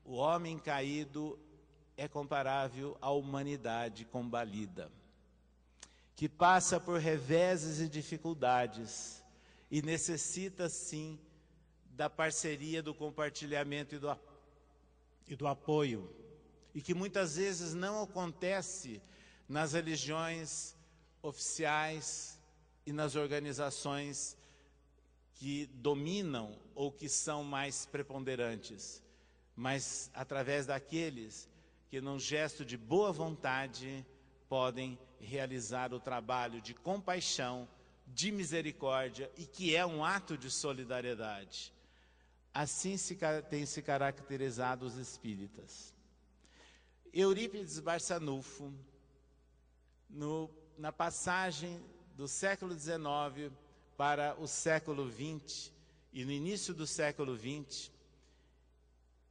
o homem caído é comparável à humanidade combalida, que passa por reveses e dificuldades e necessita, sim, da parceria, do compartilhamento e do apoio, e que muitas vezes não acontece nas religiões oficiais e nas organizações que dominam ou que são mais preponderantes, mas através daqueles que, num gesto de boa vontade, podem realizar o trabalho de compaixão, de misericórdia, e que é um ato de solidariedade. Assim tem se caracterizado os espíritas. Eurípides Barçanufo, na passagem do século XIX para o século XX, e no início do século XX,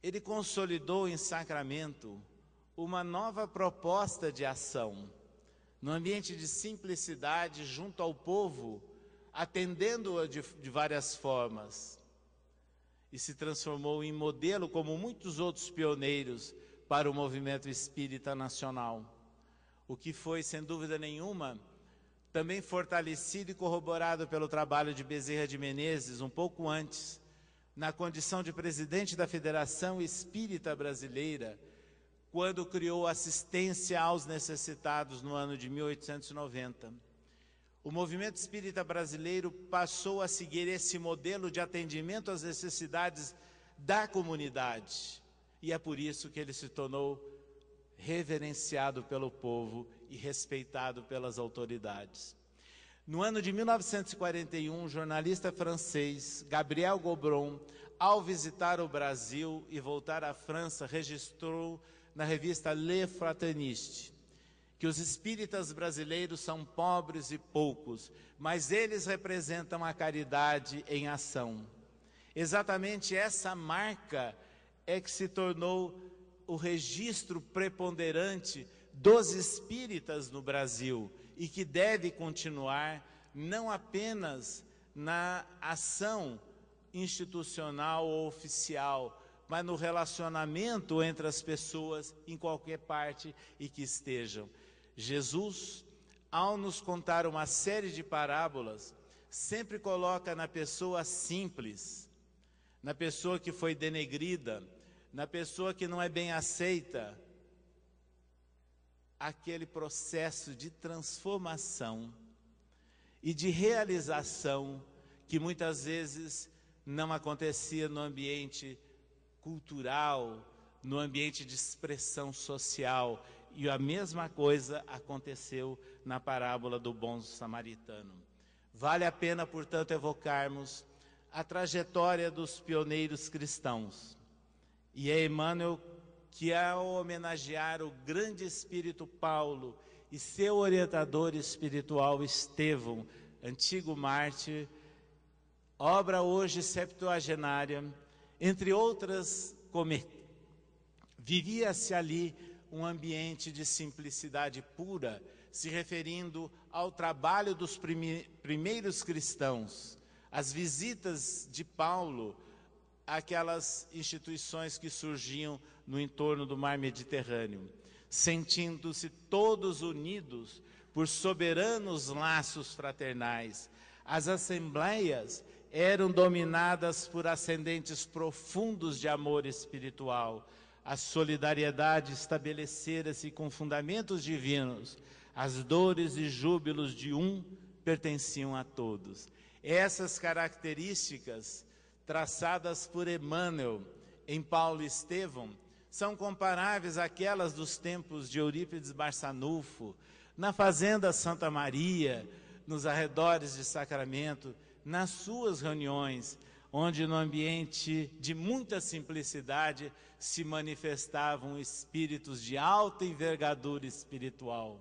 ele consolidou em Sacramento uma nova proposta de ação, no ambiente de simplicidade, junto ao povo, atendendo-a de várias formas, e se transformou em modelo, como muitos outros pioneiros, para o movimento espírita nacional, o que foi, sem dúvida nenhuma, também fortalecido e corroborado pelo trabalho de Bezerra de Menezes, um pouco antes, na condição de presidente da Federação Espírita Brasileira, quando criou assistência aos necessitados no ano de 1890. O movimento espírita brasileiro passou a seguir esse modelo de atendimento às necessidades da comunidade, e é por isso que ele se tornou reverenciado pelo povo e respeitado pelas autoridades. No ano de 1941, o jornalista francês Gabriel Gobron, ao visitar o Brasil e voltar à França, registrou na revista Le Fraterniste que os espíritas brasileiros são pobres e poucos, mas eles representam a caridade em ação. Exatamente essa marca é que se tornou o registro preponderante dos espíritas no Brasil e que deve continuar não apenas na ação institucional ou oficial, mas no relacionamento entre as pessoas em qualquer parte e que estejam. Jesus, ao nos contar uma série de parábolas, sempre coloca na pessoa simples, na pessoa que foi denegrida, na pessoa que não é bem aceita, aquele processo de transformação. e de realização que muitas vezes não acontecia no ambiente cultural, no ambiente de expressão social. E a mesma coisa aconteceu na parábola do bom samaritano. Vale a pena, portanto, evocarmos a trajetória dos pioneiros cristãos. E é Emmanuel que, ao homenagear o grande espírito Paulo e seu orientador espiritual Estevão, antigo mártir, obra hoje septuagenária, entre outras, vivia-se ali um ambiente de simplicidade pura, se referindo ao trabalho dos primeiros cristãos, as visitas de Paulo àquelas instituições que surgiam no entorno do mar Mediterrâneo, sentindo-se todos unidos por soberanos laços fraternais. As assembleias eram dominadas por ascendentes profundos de amor espiritual. A solidariedade estabelecera-se com fundamentos divinos. As dores e júbilos de um pertenciam a todos. Essas características, traçadas por Emmanuel em Paulo e Estevão, são comparáveis àquelas dos tempos de Eurípides Barçanufo, na fazenda Santa Maria, nos arredores de Sacramento, nas suas reuniões, onde no ambiente de muita simplicidade se manifestavam espíritos de alta envergadura espiritual.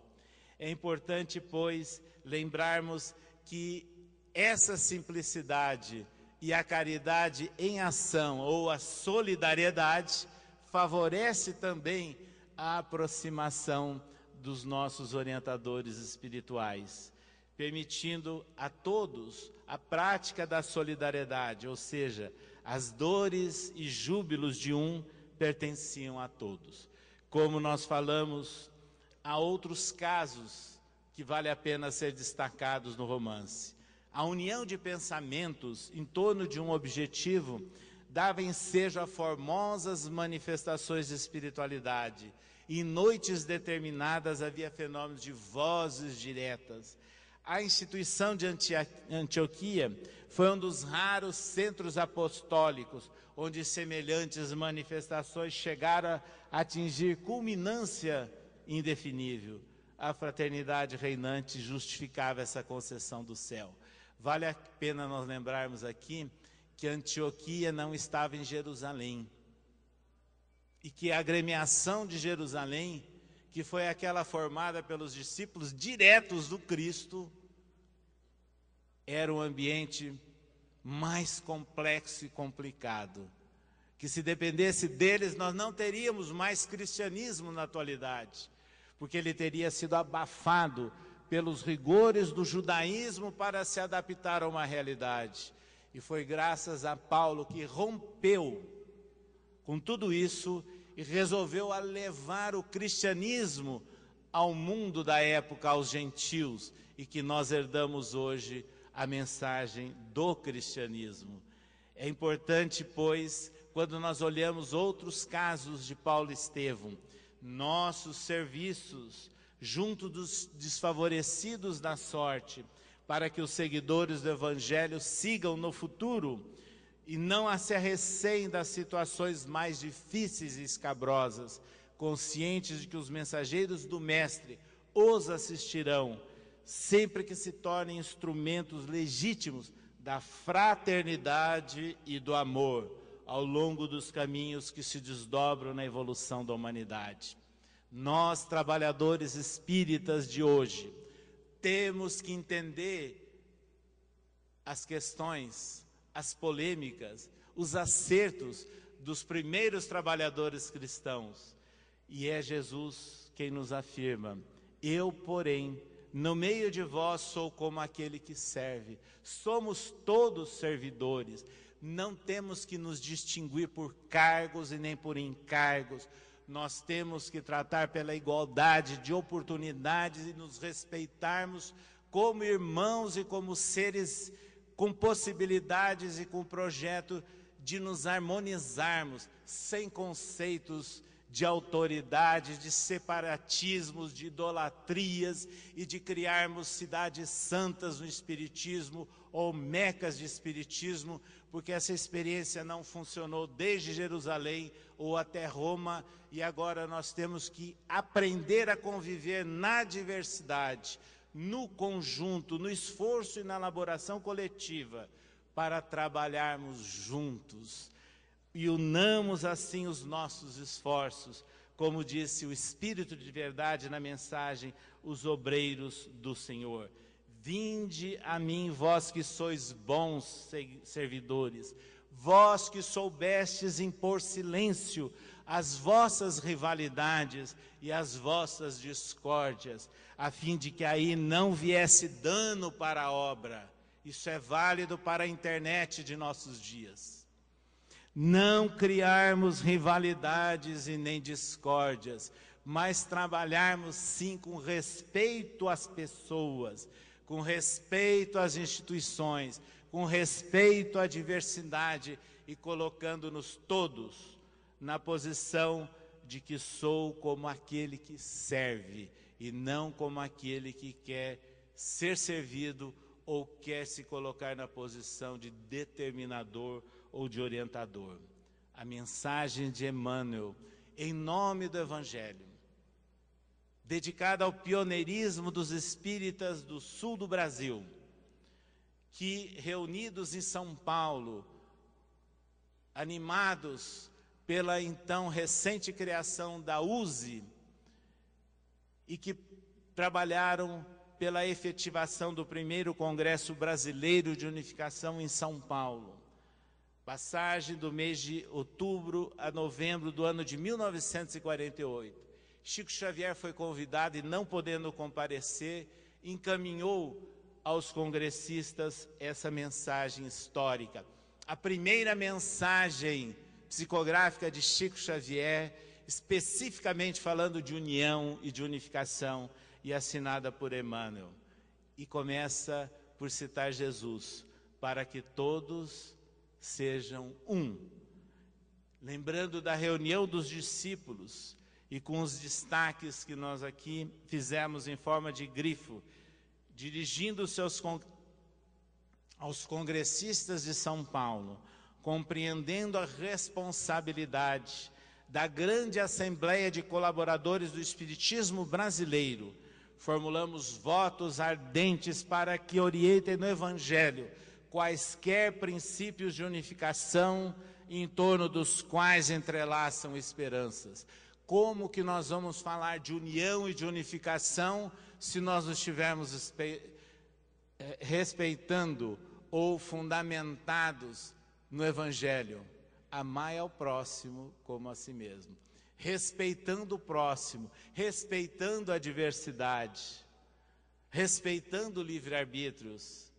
É importante, pois, lembrarmos que essa simplicidade e a caridade em ação, ou a solidariedade, favorece também a aproximação dos nossos orientadores espirituais, permitindo a todos a prática da solidariedade, ou seja, as dores e júbilos de um pertenciam a todos. Como nós falamos, há outros casos que vale a pena ser destacados no romance. A união de pensamentos em torno de um objetivo dava ensejo a formosas manifestações de espiritualidade. Em noites determinadas havia fenômenos de vozes diretas. A instituição de Antioquia foi um dos raros centros apostólicos onde semelhantes manifestações chegaram a atingir culminância indefinível. A fraternidade reinante justificava essa concessão do céu. Vale a pena nós lembrarmos aqui que Antioquia não estava em Jerusalém e que a agremiação de Jerusalém, que foi aquela formada pelos discípulos diretos do Cristo, era um ambiente mais complexo e complicado, que se dependesse deles nós não teríamos mais cristianismo na atualidade, porque ele teria sido abafado pelos rigores do judaísmo para se adaptar a uma realidade. E foi graças a Paulo que rompeu com tudo isso e resolveu levar o cristianismo ao mundo da época, aos gentios, e que nós herdamos hoje a mensagem do cristianismo. É importante, pois, quando nós olhamos outros casos de Paulo e Estevão, nossos serviços junto dos desfavorecidos da sorte, para que os seguidores do Evangelho sigam no futuro e não se arreceiem das situações mais difíceis e escabrosas, conscientes de que os mensageiros do Mestre os assistirão, sempre que se tornem instrumentos legítimos da fraternidade e do amor, ao longo dos caminhos que se desdobram na evolução da humanidade. Nós, trabalhadores espíritas de hoje, temos que entender as questões, as polêmicas, os acertos dos primeiros trabalhadores cristãos. E é Jesus quem nos afirma: eu, porém, no meio de vós sou como aquele que serve. Somos todos servidores. Não temos que nos distinguir por cargos e nem por encargos. Nós temos que tratar pela igualdade de oportunidades e nos respeitarmos como irmãos e como seres com possibilidades e com projeto de nos harmonizarmos, sem conceitos de autoridade, de separatismos, de idolatrias e de criarmos cidades santas no espiritismo ou mecas de espiritismo, porque essa experiência não funcionou desde Jerusalém ou até Roma, e agora nós temos que aprender a conviver na diversidade, no conjunto, no esforço e na elaboração coletiva, para trabalharmos juntos. E unamos assim os nossos esforços, como disse o Espírito de verdade na mensagem, os obreiros do Senhor. Vinde a mim, vós que sois bons servidores, vós que soubestes impor silêncio às vossas rivalidades e às vossas discórdias, a fim de que aí não viesse dano para a obra. Isso é válido para a internet de nossos dias. Não criarmos rivalidades e nem discórdias, mas trabalharmos sim com respeito às pessoas, com respeito às instituições, com respeito à diversidade e colocando-nos todos na posição de que sou como aquele que serve e não como aquele que quer ser servido ou quer se colocar na posição de determinador ou de orientador. A mensagem de Emmanuel, em nome do Evangelho, dedicada ao pioneirismo dos espíritas do sul do Brasil, que, reunidos em São Paulo, animados pela então recente criação da USE, e que trabalharam pela efetivação do primeiro Congresso Brasileiro de Unificação em São Paulo. Passagem do mês de outubro a novembro do ano de 1948. Chico Xavier foi convidado e, não podendo comparecer, encaminhou aos congressistas essa mensagem histórica. A primeira mensagem psicográfica de Chico Xavier, especificamente falando de união e de unificação, e assinada por Emmanuel. E começa por citar Jesus, para que todos sejam um. Lembrando da reunião dos discípulos e com os destaques que nós aqui fizemos em forma de grifo, dirigindo-se aos congressistas de São Paulo, compreendendo a responsabilidade da grande Assembleia de Colaboradores do Espiritismo Brasileiro, formulamos votos ardentes para que orientem no Evangelho quaisquer princípios de unificação em torno dos quais entrelaçam esperanças. Como que nós vamos falar de união e de unificação se nós não estivermos respeitando ou fundamentados no Evangelho? Amai ao próximo como a si mesmo. Respeitando o próximo, respeitando a diversidade, respeitando o livre-arbítrios,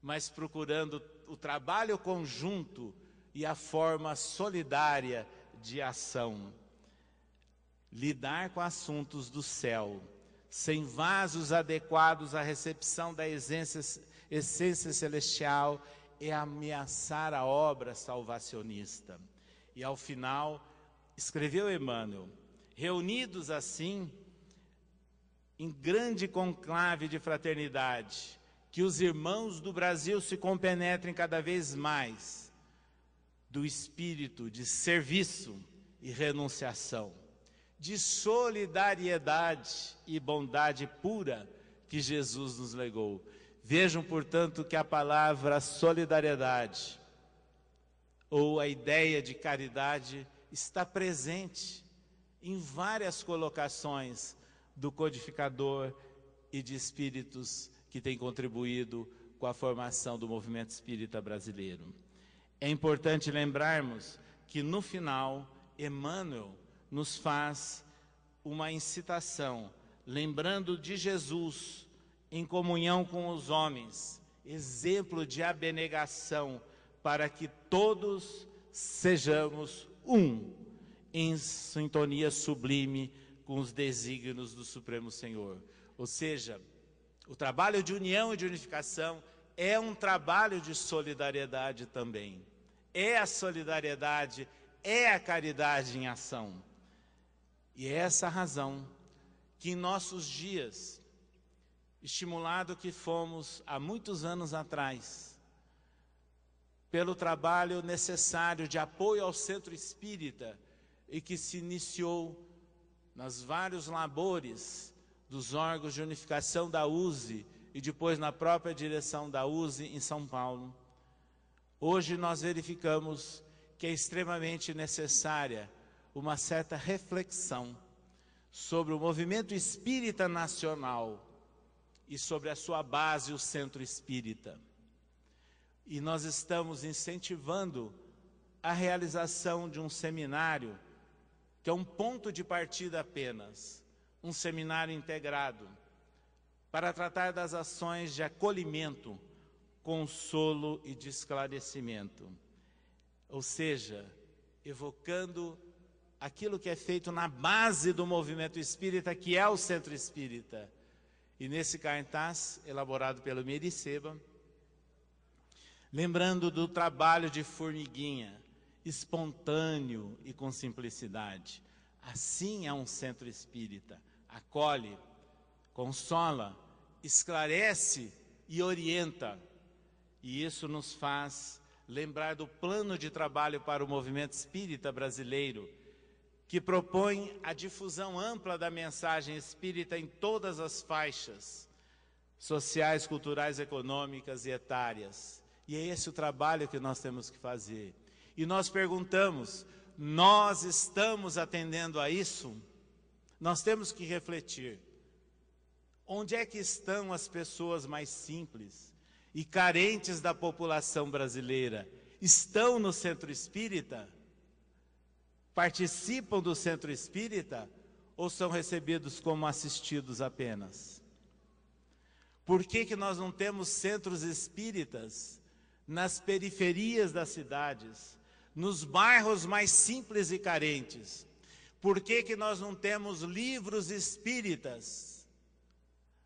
mas procurando o trabalho conjunto e a forma solidária de ação. Lidar com assuntos do céu, sem vasos adequados à recepção da essência celestial, é ameaçar a obra salvacionista. E ao final, escreveu Emmanuel, reunidos assim, em grande conclave de fraternidade, que os irmãos do Brasil se compenetrem cada vez mais do espírito de serviço e renunciação, de solidariedade e bondade pura que Jesus nos legou. Vejam, portanto, que a palavra solidariedade ou a ideia de caridade está presente em várias colocações do codificador e de espíritos que têm contribuído com a formação do movimento espírita brasileiro. É importante lembrarmos que no final Emmanuel nos faz uma incitação, lembrando de Jesus em comunhão com os homens, exemplo de abnegação, para que todos sejamos um, em sintonia sublime com os desígnios do Supremo Senhor. Ou seja, o trabalho de união e de unificação é um trabalho de solidariedade também. É a solidariedade, é a caridade em ação. E é essa a razão que em nossos dias, estimulado que fomos há muitos anos atrás, pelo trabalho necessário de apoio ao centro espírita e que se iniciou nas vários labores dos órgãos de unificação da USE e depois na própria direção da USE em São Paulo, hoje nós verificamos que é extremamente necessária uma certa reflexão sobre o movimento espírita nacional e sobre a sua base, o centro espírita. E nós estamos incentivando a realização de um seminário, que é um ponto de partida apenas, um seminário integrado, para tratar das ações de acolhimento, consolo e de esclarecimento. Ou seja, evocando aquilo que é feito na base do movimento espírita, que é o centro espírita. E nesse cartaz, elaborado pelo Mericeba, lembrando do trabalho de formiguinha, espontâneo e com simplicidade. Assim é um centro espírita. Acolhe, consola, esclarece e orienta. E isso nos faz lembrar do plano de trabalho para o movimento espírita brasileiro, que propõe a difusão ampla da mensagem espírita em todas as faixas sociais, culturais, econômicas e etárias. E é esse o trabalho que nós temos que fazer. E nós perguntamos, nós estamos atendendo a isso? Nós temos que refletir. Onde é que estão as pessoas mais simples e carentes da população brasileira? Estão no centro espírita? Participam do centro espírita ou são recebidos como assistidos apenas? Por que nós não temos centros espíritas nas periferias das cidades, nos bairros mais simples e carentes? Por que nós não temos livros espíritas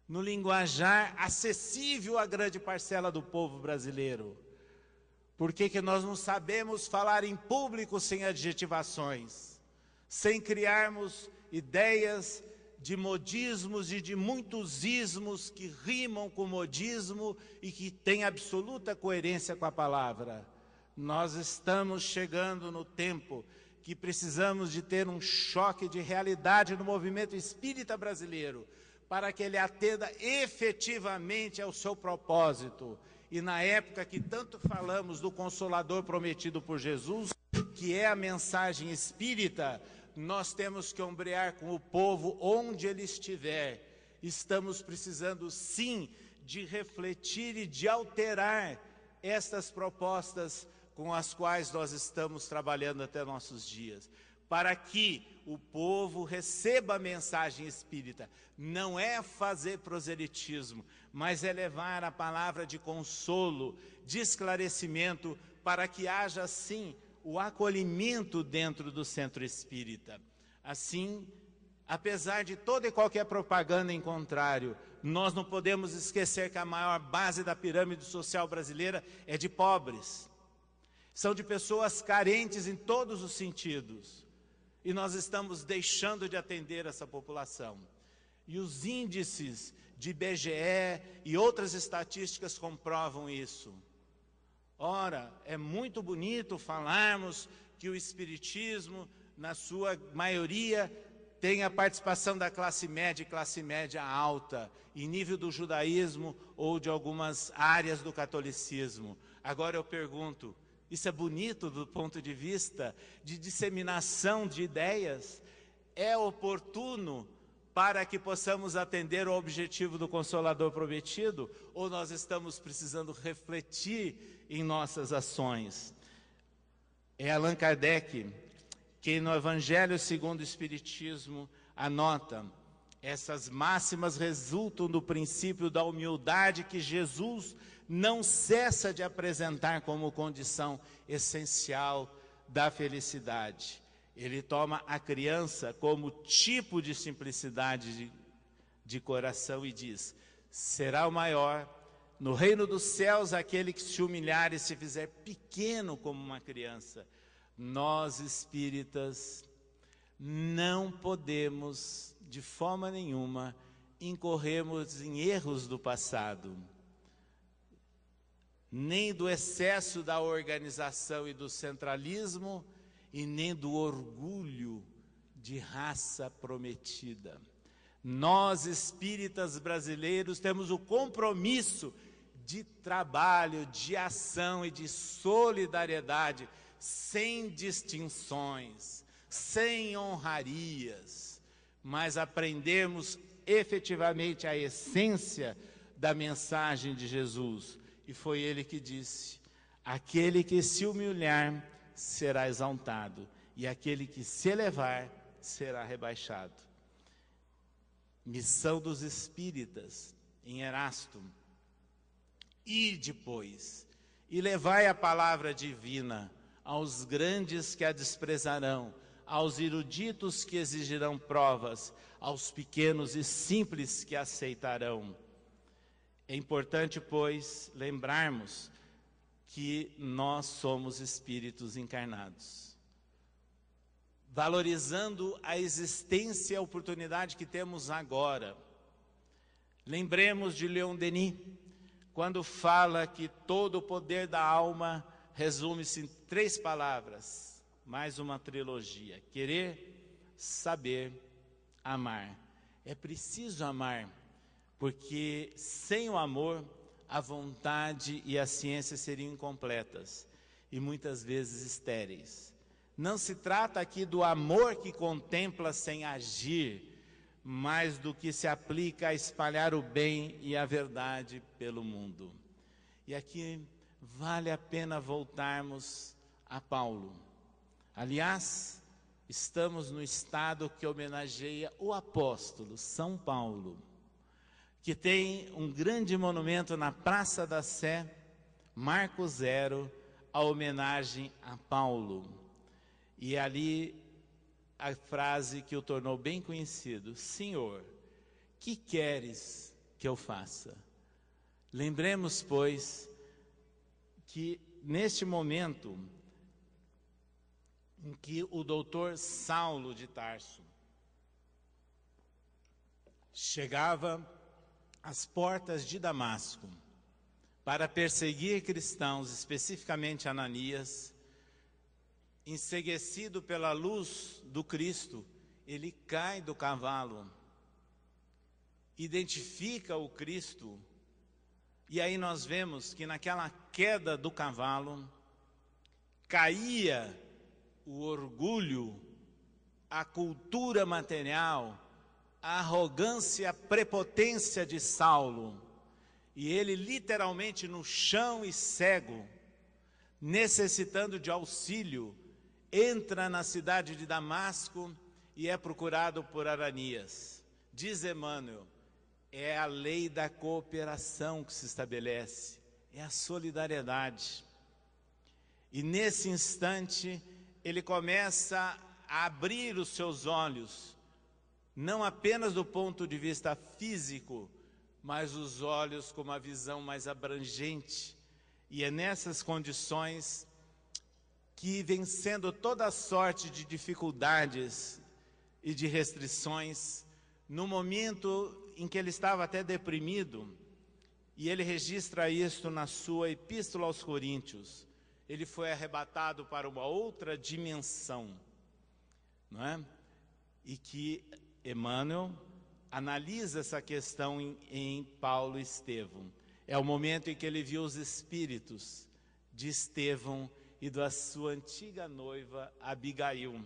no linguajar acessível à grande parcela do povo brasileiro? Por que nós não sabemos falar em público sem adjetivações, sem criarmos ideias de modismos e de muitos ismos que rimam com modismo e que têm absoluta coerência com a palavra? Nós estamos chegando no tempo que precisamos de ter um choque de realidade no movimento espírita brasileiro, para que ele atenda efetivamente ao seu propósito. E na época que tanto falamos do Consolador prometido por Jesus, que é a mensagem espírita, nós temos que ombrear com o povo onde ele estiver. Estamos precisando sim de refletir e de alterar estas propostas com as quais nós estamos trabalhando até nossos dias, para que o povo receba a mensagem espírita. Não é fazer proselitismo, mas é levar a palavra de consolo, de esclarecimento, para que haja, sim, o acolhimento dentro do centro espírita. Assim, apesar de toda e qualquer propaganda em contrário, nós não podemos esquecer que a maior base da pirâmide social brasileira é de pobres. São de pessoas carentes em todos os sentidos. E nós estamos deixando de atender essa população. E os índices de IBGE e outras estatísticas comprovam isso. Ora, é muito bonito falarmos que o espiritismo, na sua maioria, tem a participação da classe média e classe média alta, em nível do judaísmo ou de algumas áreas do catolicismo. Agora eu pergunto, isso é bonito do ponto de vista de disseminação de ideias? É oportuno para que possamos atender o objetivo do Consolador prometido? Ou nós estamos precisando refletir em nossas ações? É Allan Kardec que no Evangelho segundo o Espiritismo anota: essas máximas resultam do princípio da humildade que Jesus não cessa de apresentar como condição essencial da felicidade. Ele toma a criança como tipo de simplicidade de coração e diz: será o maior no reino dos céus aquele que se humilhar e se fizer pequeno como uma criança. Nós espíritas não podemos, de forma nenhuma, incorrermos em erros do passado, nem do excesso da organização e do centralismo, e nem do orgulho de raça prometida. Nós, espíritas brasileiros, temos o compromisso de trabalho, de ação e de solidariedade, sem distinções, sem honrarias, mas aprendermos efetivamente a essência da mensagem de Jesus. E foi ele que disse: aquele que se humilhar será exaltado, e aquele que se elevar será rebaixado. Missão dos espíritas em Erasto. E depois, e levai a palavra divina aos grandes que a desprezarão, aos eruditos que exigirão provas, aos pequenos e simples que aceitarão. É importante, pois, lembrarmos que nós somos espíritos encarnados, valorizando a existência e a oportunidade que temos agora. Lembremos de Leon Denis, quando fala que todo o poder da alma resume-se em 3 palavras, mais uma trilogia: querer, saber, amar. É preciso amar, porque sem o amor, a vontade e a ciência seriam incompletas e muitas vezes estéreis. Não se trata aqui do amor que contempla sem agir, mas do que se aplica a espalhar o bem e a verdade pelo mundo. E aqui vale a pena voltarmos a Paulo. Aliás, estamos no estado que homenageia o apóstolo São Paulo, que tem um grande monumento na Praça da Sé, Marco Zero, a homenagem a Paulo. E ali a frase que o tornou bem conhecido: Senhor, que queres que eu faça? Lembremos, pois, que neste momento em que o doutor Saulo de Tarso chegava às portas de Damasco para perseguir cristãos, especificamente Ananias, enceguecido pela luz do Cristo, ele cai do cavalo, identifica o Cristo, e aí nós vemos que naquela queda do cavalo caía o orgulho, a cultura material, a arrogância, a prepotência de Saulo, e ele literalmente no chão e cego, necessitando de auxílio, entra na cidade de Damasco e é procurado por Ananias. Diz Emmanuel, é a lei da cooperação que se estabelece, é a solidariedade. E nesse instante ele começa a abrir os seus olhos, não apenas do ponto de vista físico, mas os olhos com uma visão mais abrangente. E é nessas condições que, vencendo toda sorte de dificuldades e de restrições, no momento em que ele estava até deprimido, e ele registra isto na sua Epístola aos Coríntios, ele foi arrebatado para uma outra dimensão, não é? E que Emmanuel analisa essa questão em Paulo e Estevão. É o momento em que ele viu os espíritos de Estevão e da sua antiga noiva Abigail.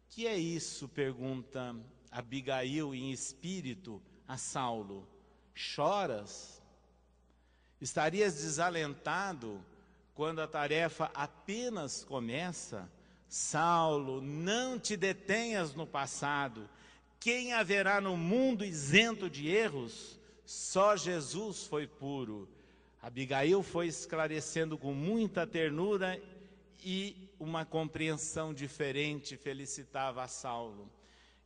Que é isso? Pergunta Abigail em espírito a Saulo. Choras? Estarias desalentado quando a tarefa apenas começa? Saulo, não te detenhas no passado. Quem haverá no mundo isento de erros? Só Jesus foi puro. Abigail foi esclarecendo com muita ternura e uma compreensão diferente felicitava a Saulo.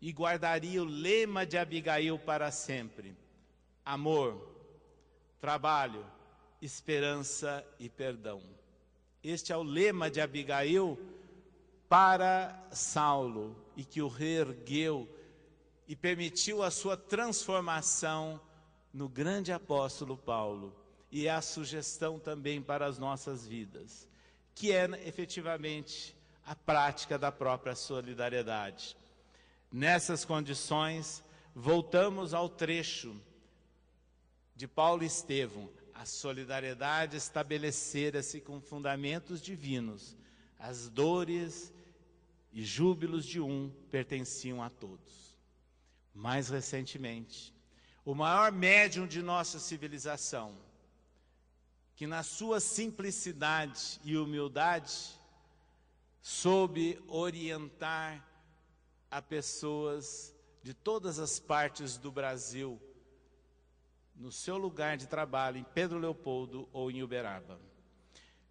E guardaria o lema de Abigail para sempre: amor, trabalho, esperança e perdão. Este é o lema de Abigail para Saulo e que o reergueu e permitiu a sua transformação no grande apóstolo Paulo. E é a sugestão também para as nossas vidas, que é efetivamente a prática da própria solidariedade. Nessas condições, voltamos ao trecho de Paulo e Estevão. A solidariedade estabelecera-se com fundamentos divinos. As dores e júbilos de um pertenciam a todos. Mais recentemente, o maior médium de nossa civilização, que na sua simplicidade e humildade soube orientar a pessoas de todas as partes do Brasil, no seu lugar de trabalho, em Pedro Leopoldo ou em Uberaba.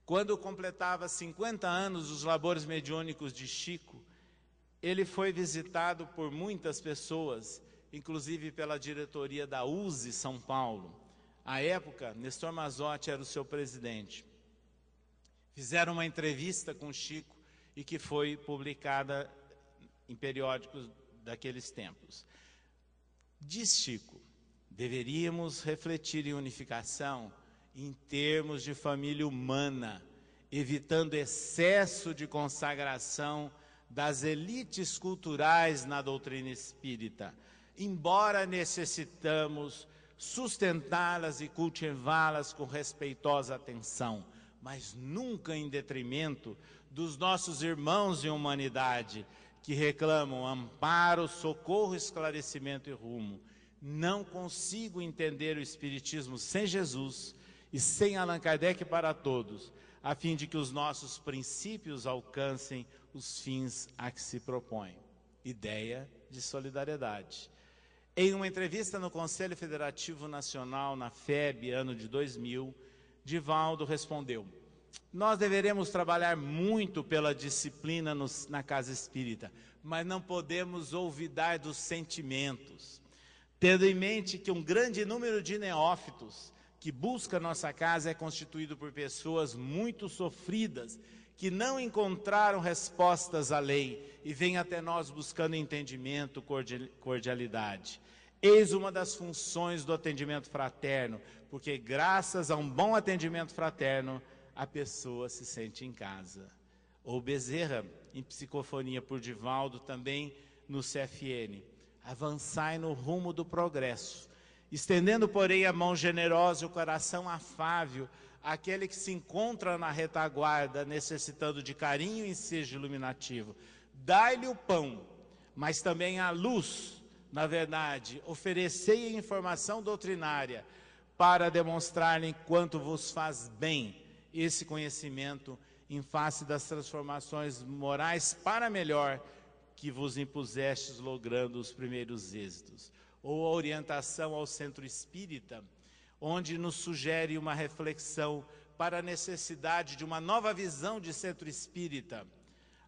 Quando completava 50 anos os labores mediúnicos de Chico, ele foi visitado por muitas pessoas, inclusive pela diretoria da USE São Paulo. À época, Nestor Mazotti era o seu presidente. Fizeram uma entrevista com Chico e que foi publicada em periódicos daqueles tempos. Diz Chico: deveríamos refletir em unificação em termos de família humana, evitando excesso de consagração das elites culturais na doutrina espírita, embora necessitamos sustentá-las e cultivá-las com respeitosa atenção, mas nunca em detrimento dos nossos irmãos em humanidade, que reclamam amparo, socorro, esclarecimento e rumo. Não consigo entender o Espiritismo sem Jesus e sem Allan Kardec para todos, a fim de que os nossos princípios alcancem os fins a que se propõem. Ideia de solidariedade. Em uma entrevista no Conselho Federativo Nacional, na FEB, ano de 2000, Divaldo respondeu: nós deveremos trabalhar muito pela disciplina na casa espírita, mas não podemos olvidar dos sentimentos, tendo em mente que um grande número de neófitos que busca nossa casa é constituído por pessoas muito sofridas, que não encontraram respostas à lei e vêm até nós buscando entendimento, cordialidade. Eis uma das funções do atendimento fraterno, porque graças a um bom atendimento fraterno, a pessoa se sente em casa. Ou Bezerra, em Psicofonia por Divaldo, também no CFN. Avançai no rumo do progresso, estendendo, porém, a mão generosa e o coração afável àquele que se encontra na retaguarda, necessitando de carinho e ensejo iluminativo. Dai-lhe o pão, mas também a luz, na verdade, oferecei a informação doutrinária para demonstrarem quanto vos faz bem esse conhecimento em face das transformações morais para melhor que vos impusestes, logrando os primeiros êxitos. Ou a orientação ao Centro Espírita, onde nos sugere uma reflexão para a necessidade de uma nova visão de Centro Espírita.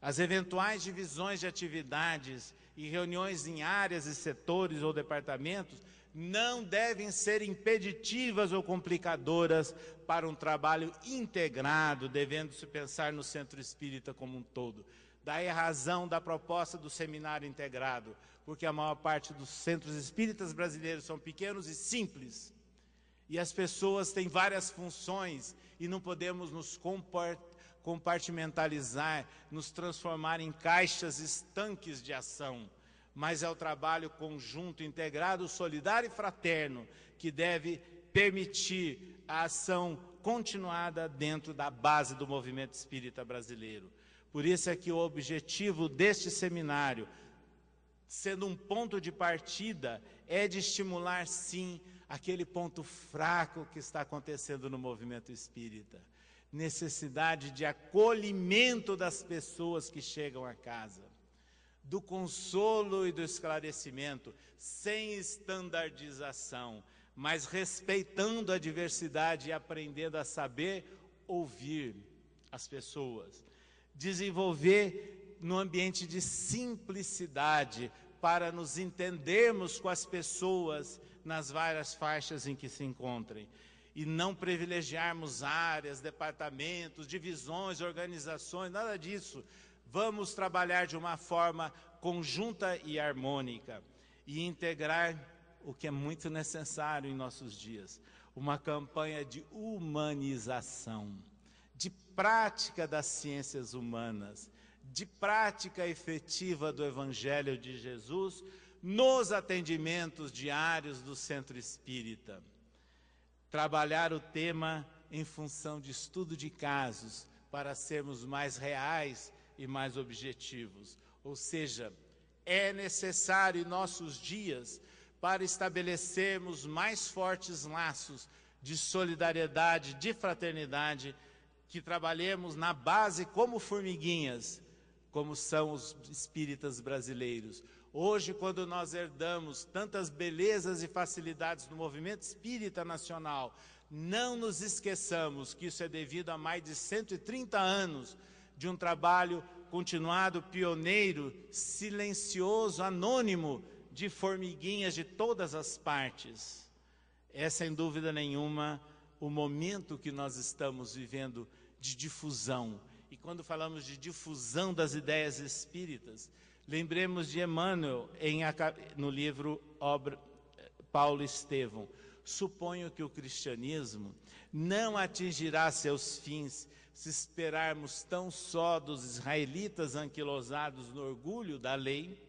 As eventuais divisões de atividades e reuniões em áreas e setores ou departamentos não devem ser impeditivas ou complicadoras para um trabalho integrado, devendo-se pensar no Centro Espírita como um todo. Daí a razão da proposta do seminário integrado, porque a maior parte dos centros espíritas brasileiros são pequenos e simples, e as pessoas têm várias funções, e não podemos nos compartimentalizar, nos transformar em caixas estanques de ação, mas é o trabalho conjunto, integrado, solidário e fraterno, que deve permitir a ação continuada dentro da base do movimento espírita brasileiro. Por isso é que o objetivo deste seminário, sendo um ponto de partida, é de estimular, sim, aquele ponto fraco que está acontecendo no movimento espírita. Necessidade de acolhimento das pessoas que chegam a casa, do consolo e do esclarecimento, sem estandardização, mas respeitando a diversidade e aprendendo a saber ouvir as pessoas. Desenvolver no ambiente de simplicidade para nos entendermos com as pessoas nas várias faixas em que se encontrem e não privilegiarmos áreas, departamentos, divisões, organizações, nada disso. Vamos trabalhar de uma forma conjunta e harmônica e integrar o que é muito necessário em nossos dias, uma campanha de humanização, de prática das ciências humanas, de prática efetiva do Evangelho de Jesus nos atendimentos diários do Centro Espírita. Trabalhar o tema em função de estudo de casos para sermos mais reais e mais objetivos. Ou seja, é necessário em nossos dias para estabelecermos mais fortes laços de solidariedade, de fraternidade, que trabalhemos na base como formiguinhas, como são os espíritas brasileiros. Hoje, quando nós herdamos tantas belezas e facilidades do movimento espírita nacional, não nos esqueçamos que isso é devido a mais de 130 anos de um trabalho continuado, pioneiro, silencioso, anônimo, de formiguinhas de todas as partes. É, sem dúvida nenhuma, o momento que nós estamos vivendo de difusão. E quando falamos de difusão das ideias espíritas, lembremos de Emmanuel no livro Paulo Estevão. Suponho que o cristianismo não atingirá seus fins se esperarmos tão só dos israelitas anquilosados no orgulho da lei.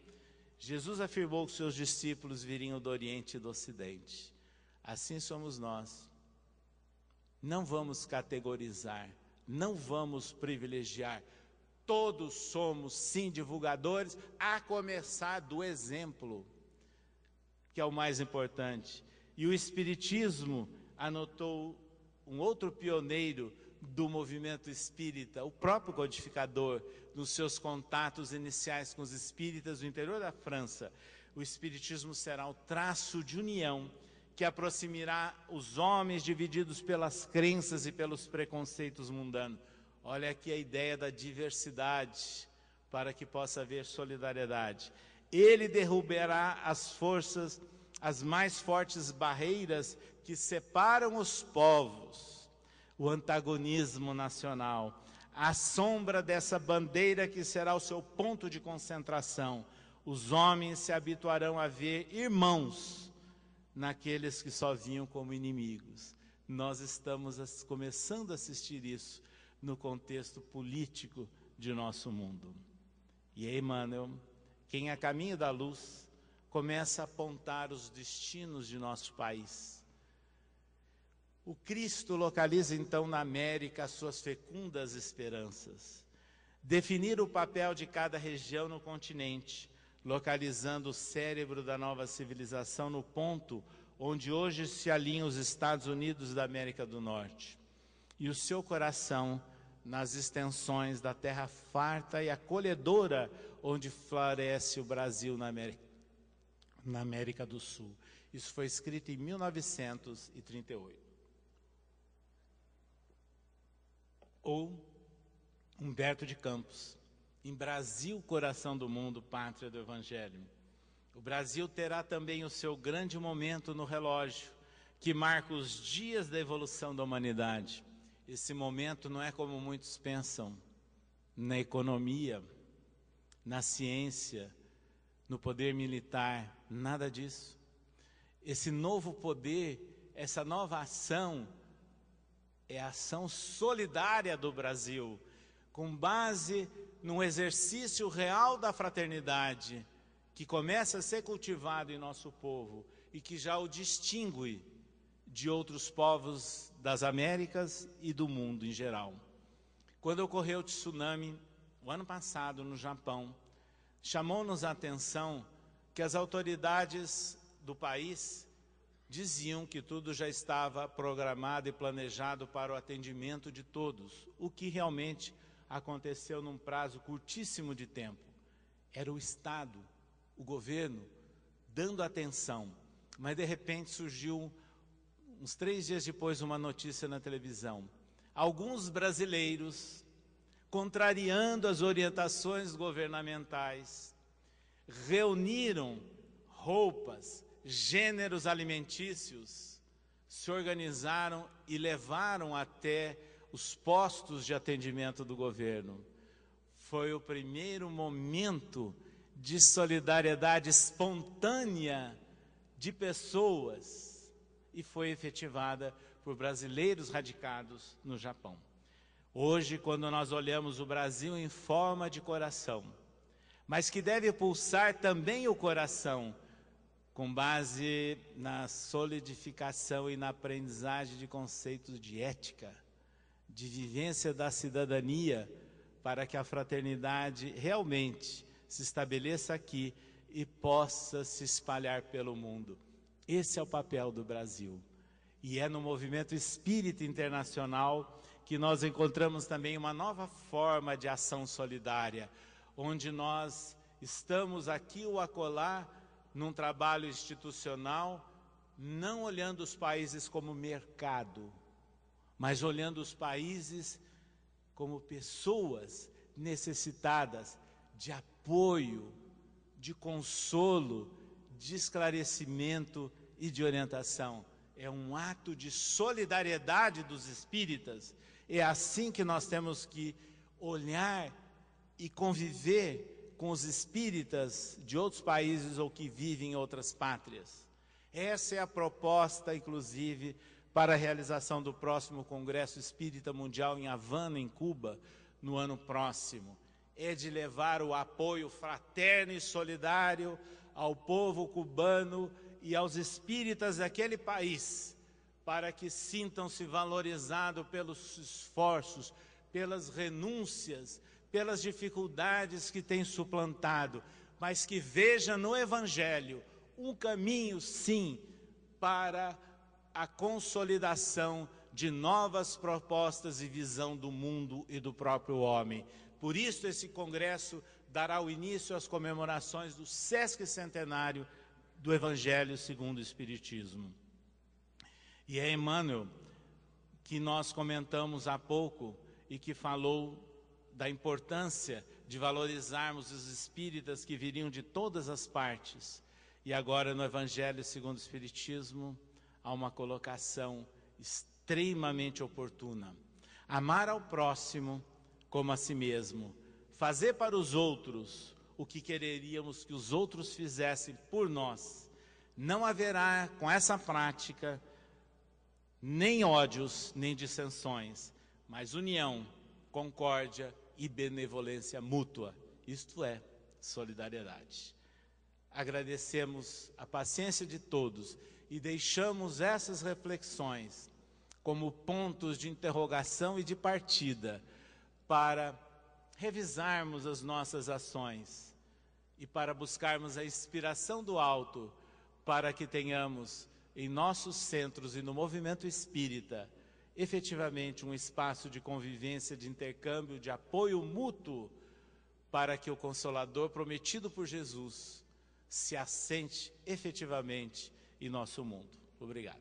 Jesus afirmou que seus discípulos viriam do Oriente e do Ocidente. Assim somos nós. Não vamos categorizar, não vamos privilegiar. Todos somos, sim, divulgadores, a começar do exemplo, que é o mais importante. E o Espiritismo anotou um outro pioneiro do movimento espírita, o próprio codificador, nos seus contatos iniciais com os espíritas do interior da França. O Espiritismo será o traço de união que aproximará os homens divididos pelas crenças e pelos preconceitos mundanos. Olha aqui a ideia da diversidade, para que possa haver solidariedade. Ele derrubará as forças, as mais fortes barreiras que separam os povos, o antagonismo nacional, à sombra dessa bandeira que será o seu ponto de concentração. Os homens se habituarão a ver irmãos naqueles que só vinham como inimigos. Nós estamos começando a assistir isso no contexto político de nosso mundo. E Emmanuel, quem é caminho da luz, começa a apontar os destinos de nosso país. O Cristo localiza então na América as suas fecundas esperanças. Definir o papel de cada região no continente, localizando o cérebro da nova civilização no ponto onde hoje se alinham os Estados Unidos da América do Norte. E o seu coração nas extensões da terra farta e acolhedora onde floresce o Brasil na América do Sul. Isso foi escrito em 1938. Ou Humberto de Campos, em Brasil, coração do mundo, pátria do Evangelho. O Brasil terá também o seu grande momento no relógio, que marca os dias da evolução da humanidade. Esse momento não é como muitos pensam, na economia, na ciência, no poder militar, nada disso. Esse novo poder, essa nova ação, é a ação solidária do Brasil, com base num exercício real da fraternidade, que começa a ser cultivado em nosso povo e que já o distingue de outros povos das Américas e do mundo em geral. Quando ocorreu o tsunami, o ano passado, no Japão, chamou-nos a atenção que as autoridades do país diziam que tudo já estava programado e planejado para o atendimento de todos, o que realmente aconteceu num prazo curtíssimo de tempo. Era o Estado, o governo, dando atenção, mas de repente surgiu, uns 3 dias depois, uma notícia na televisão. Alguns brasileiros, contrariando as orientações governamentais, reuniram roupas, gêneros alimentícios, se organizaram e levaram até os postos de atendimento do governo. foi o primeiro momento de solidariedade espontânea de pessoas e foi efetivada por brasileiros radicados no Japão. Hoje, quando nós olhamos o Brasil em forma de coração, mas que deve pulsar também o coração, com base na solidificação e na aprendizagem de conceitos de ética, de vivência da cidadania, para que a fraternidade realmente se estabeleça aqui e possa se espalhar pelo mundo. Esse é o papel do Brasil. E é no movimento espírita internacional que nós encontramos também uma nova forma de ação solidária, onde nós estamos aqui ou acolá num trabalho institucional, não olhando os países como mercado, mas olhando os países como pessoas necessitadas de apoio, de consolo, de esclarecimento e de orientação. É um ato de solidariedade dos espíritas. É assim que nós temos que olhar e conviver com os espíritas de outros países ou que vivem em outras pátrias. Essa é a proposta, inclusive, para a realização do próximo Congresso Espírita Mundial em Havana, em Cuba, no ano próximo. É de levar o apoio fraterno e solidário ao povo cubano e aos espíritas daquele país, para que sintam-se valorizados pelos esforços, pelas renúncias, pelas dificuldades que têm suplantado, mas que vejam no Evangelho um caminho, sim, para a consolidação de novas propostas e visão do mundo e do próprio homem. Por isso esse congresso dará o início às comemorações do sesquicentenário do Evangelho segundo o Espiritismo. E é Emmanuel que nós comentamos há pouco e que falou da importância de valorizarmos os espíritas que viriam de todas as partes. E agora no Evangelho segundo o Espiritismo há uma colocação extremamente oportuna. Amar ao próximo como a si mesmo, fazer para os outros o que quereríamos que os outros fizessem por nós. Não haverá com essa prática nem ódios, nem dissensões, mas união, concórdia e benevolência mútua. Isto é solidariedade. Agradecemos a paciência de todos e deixamos essas reflexões como pontos de interrogação e de partida para revisarmos as nossas ações e para buscarmos a inspiração do alto para que tenhamos em nossos centros e no movimento espírita efetivamente um espaço de convivência, de intercâmbio, de apoio mútuo para que o Consolador prometido por Jesus se assente efetivamente em nosso mundo. Obrigado.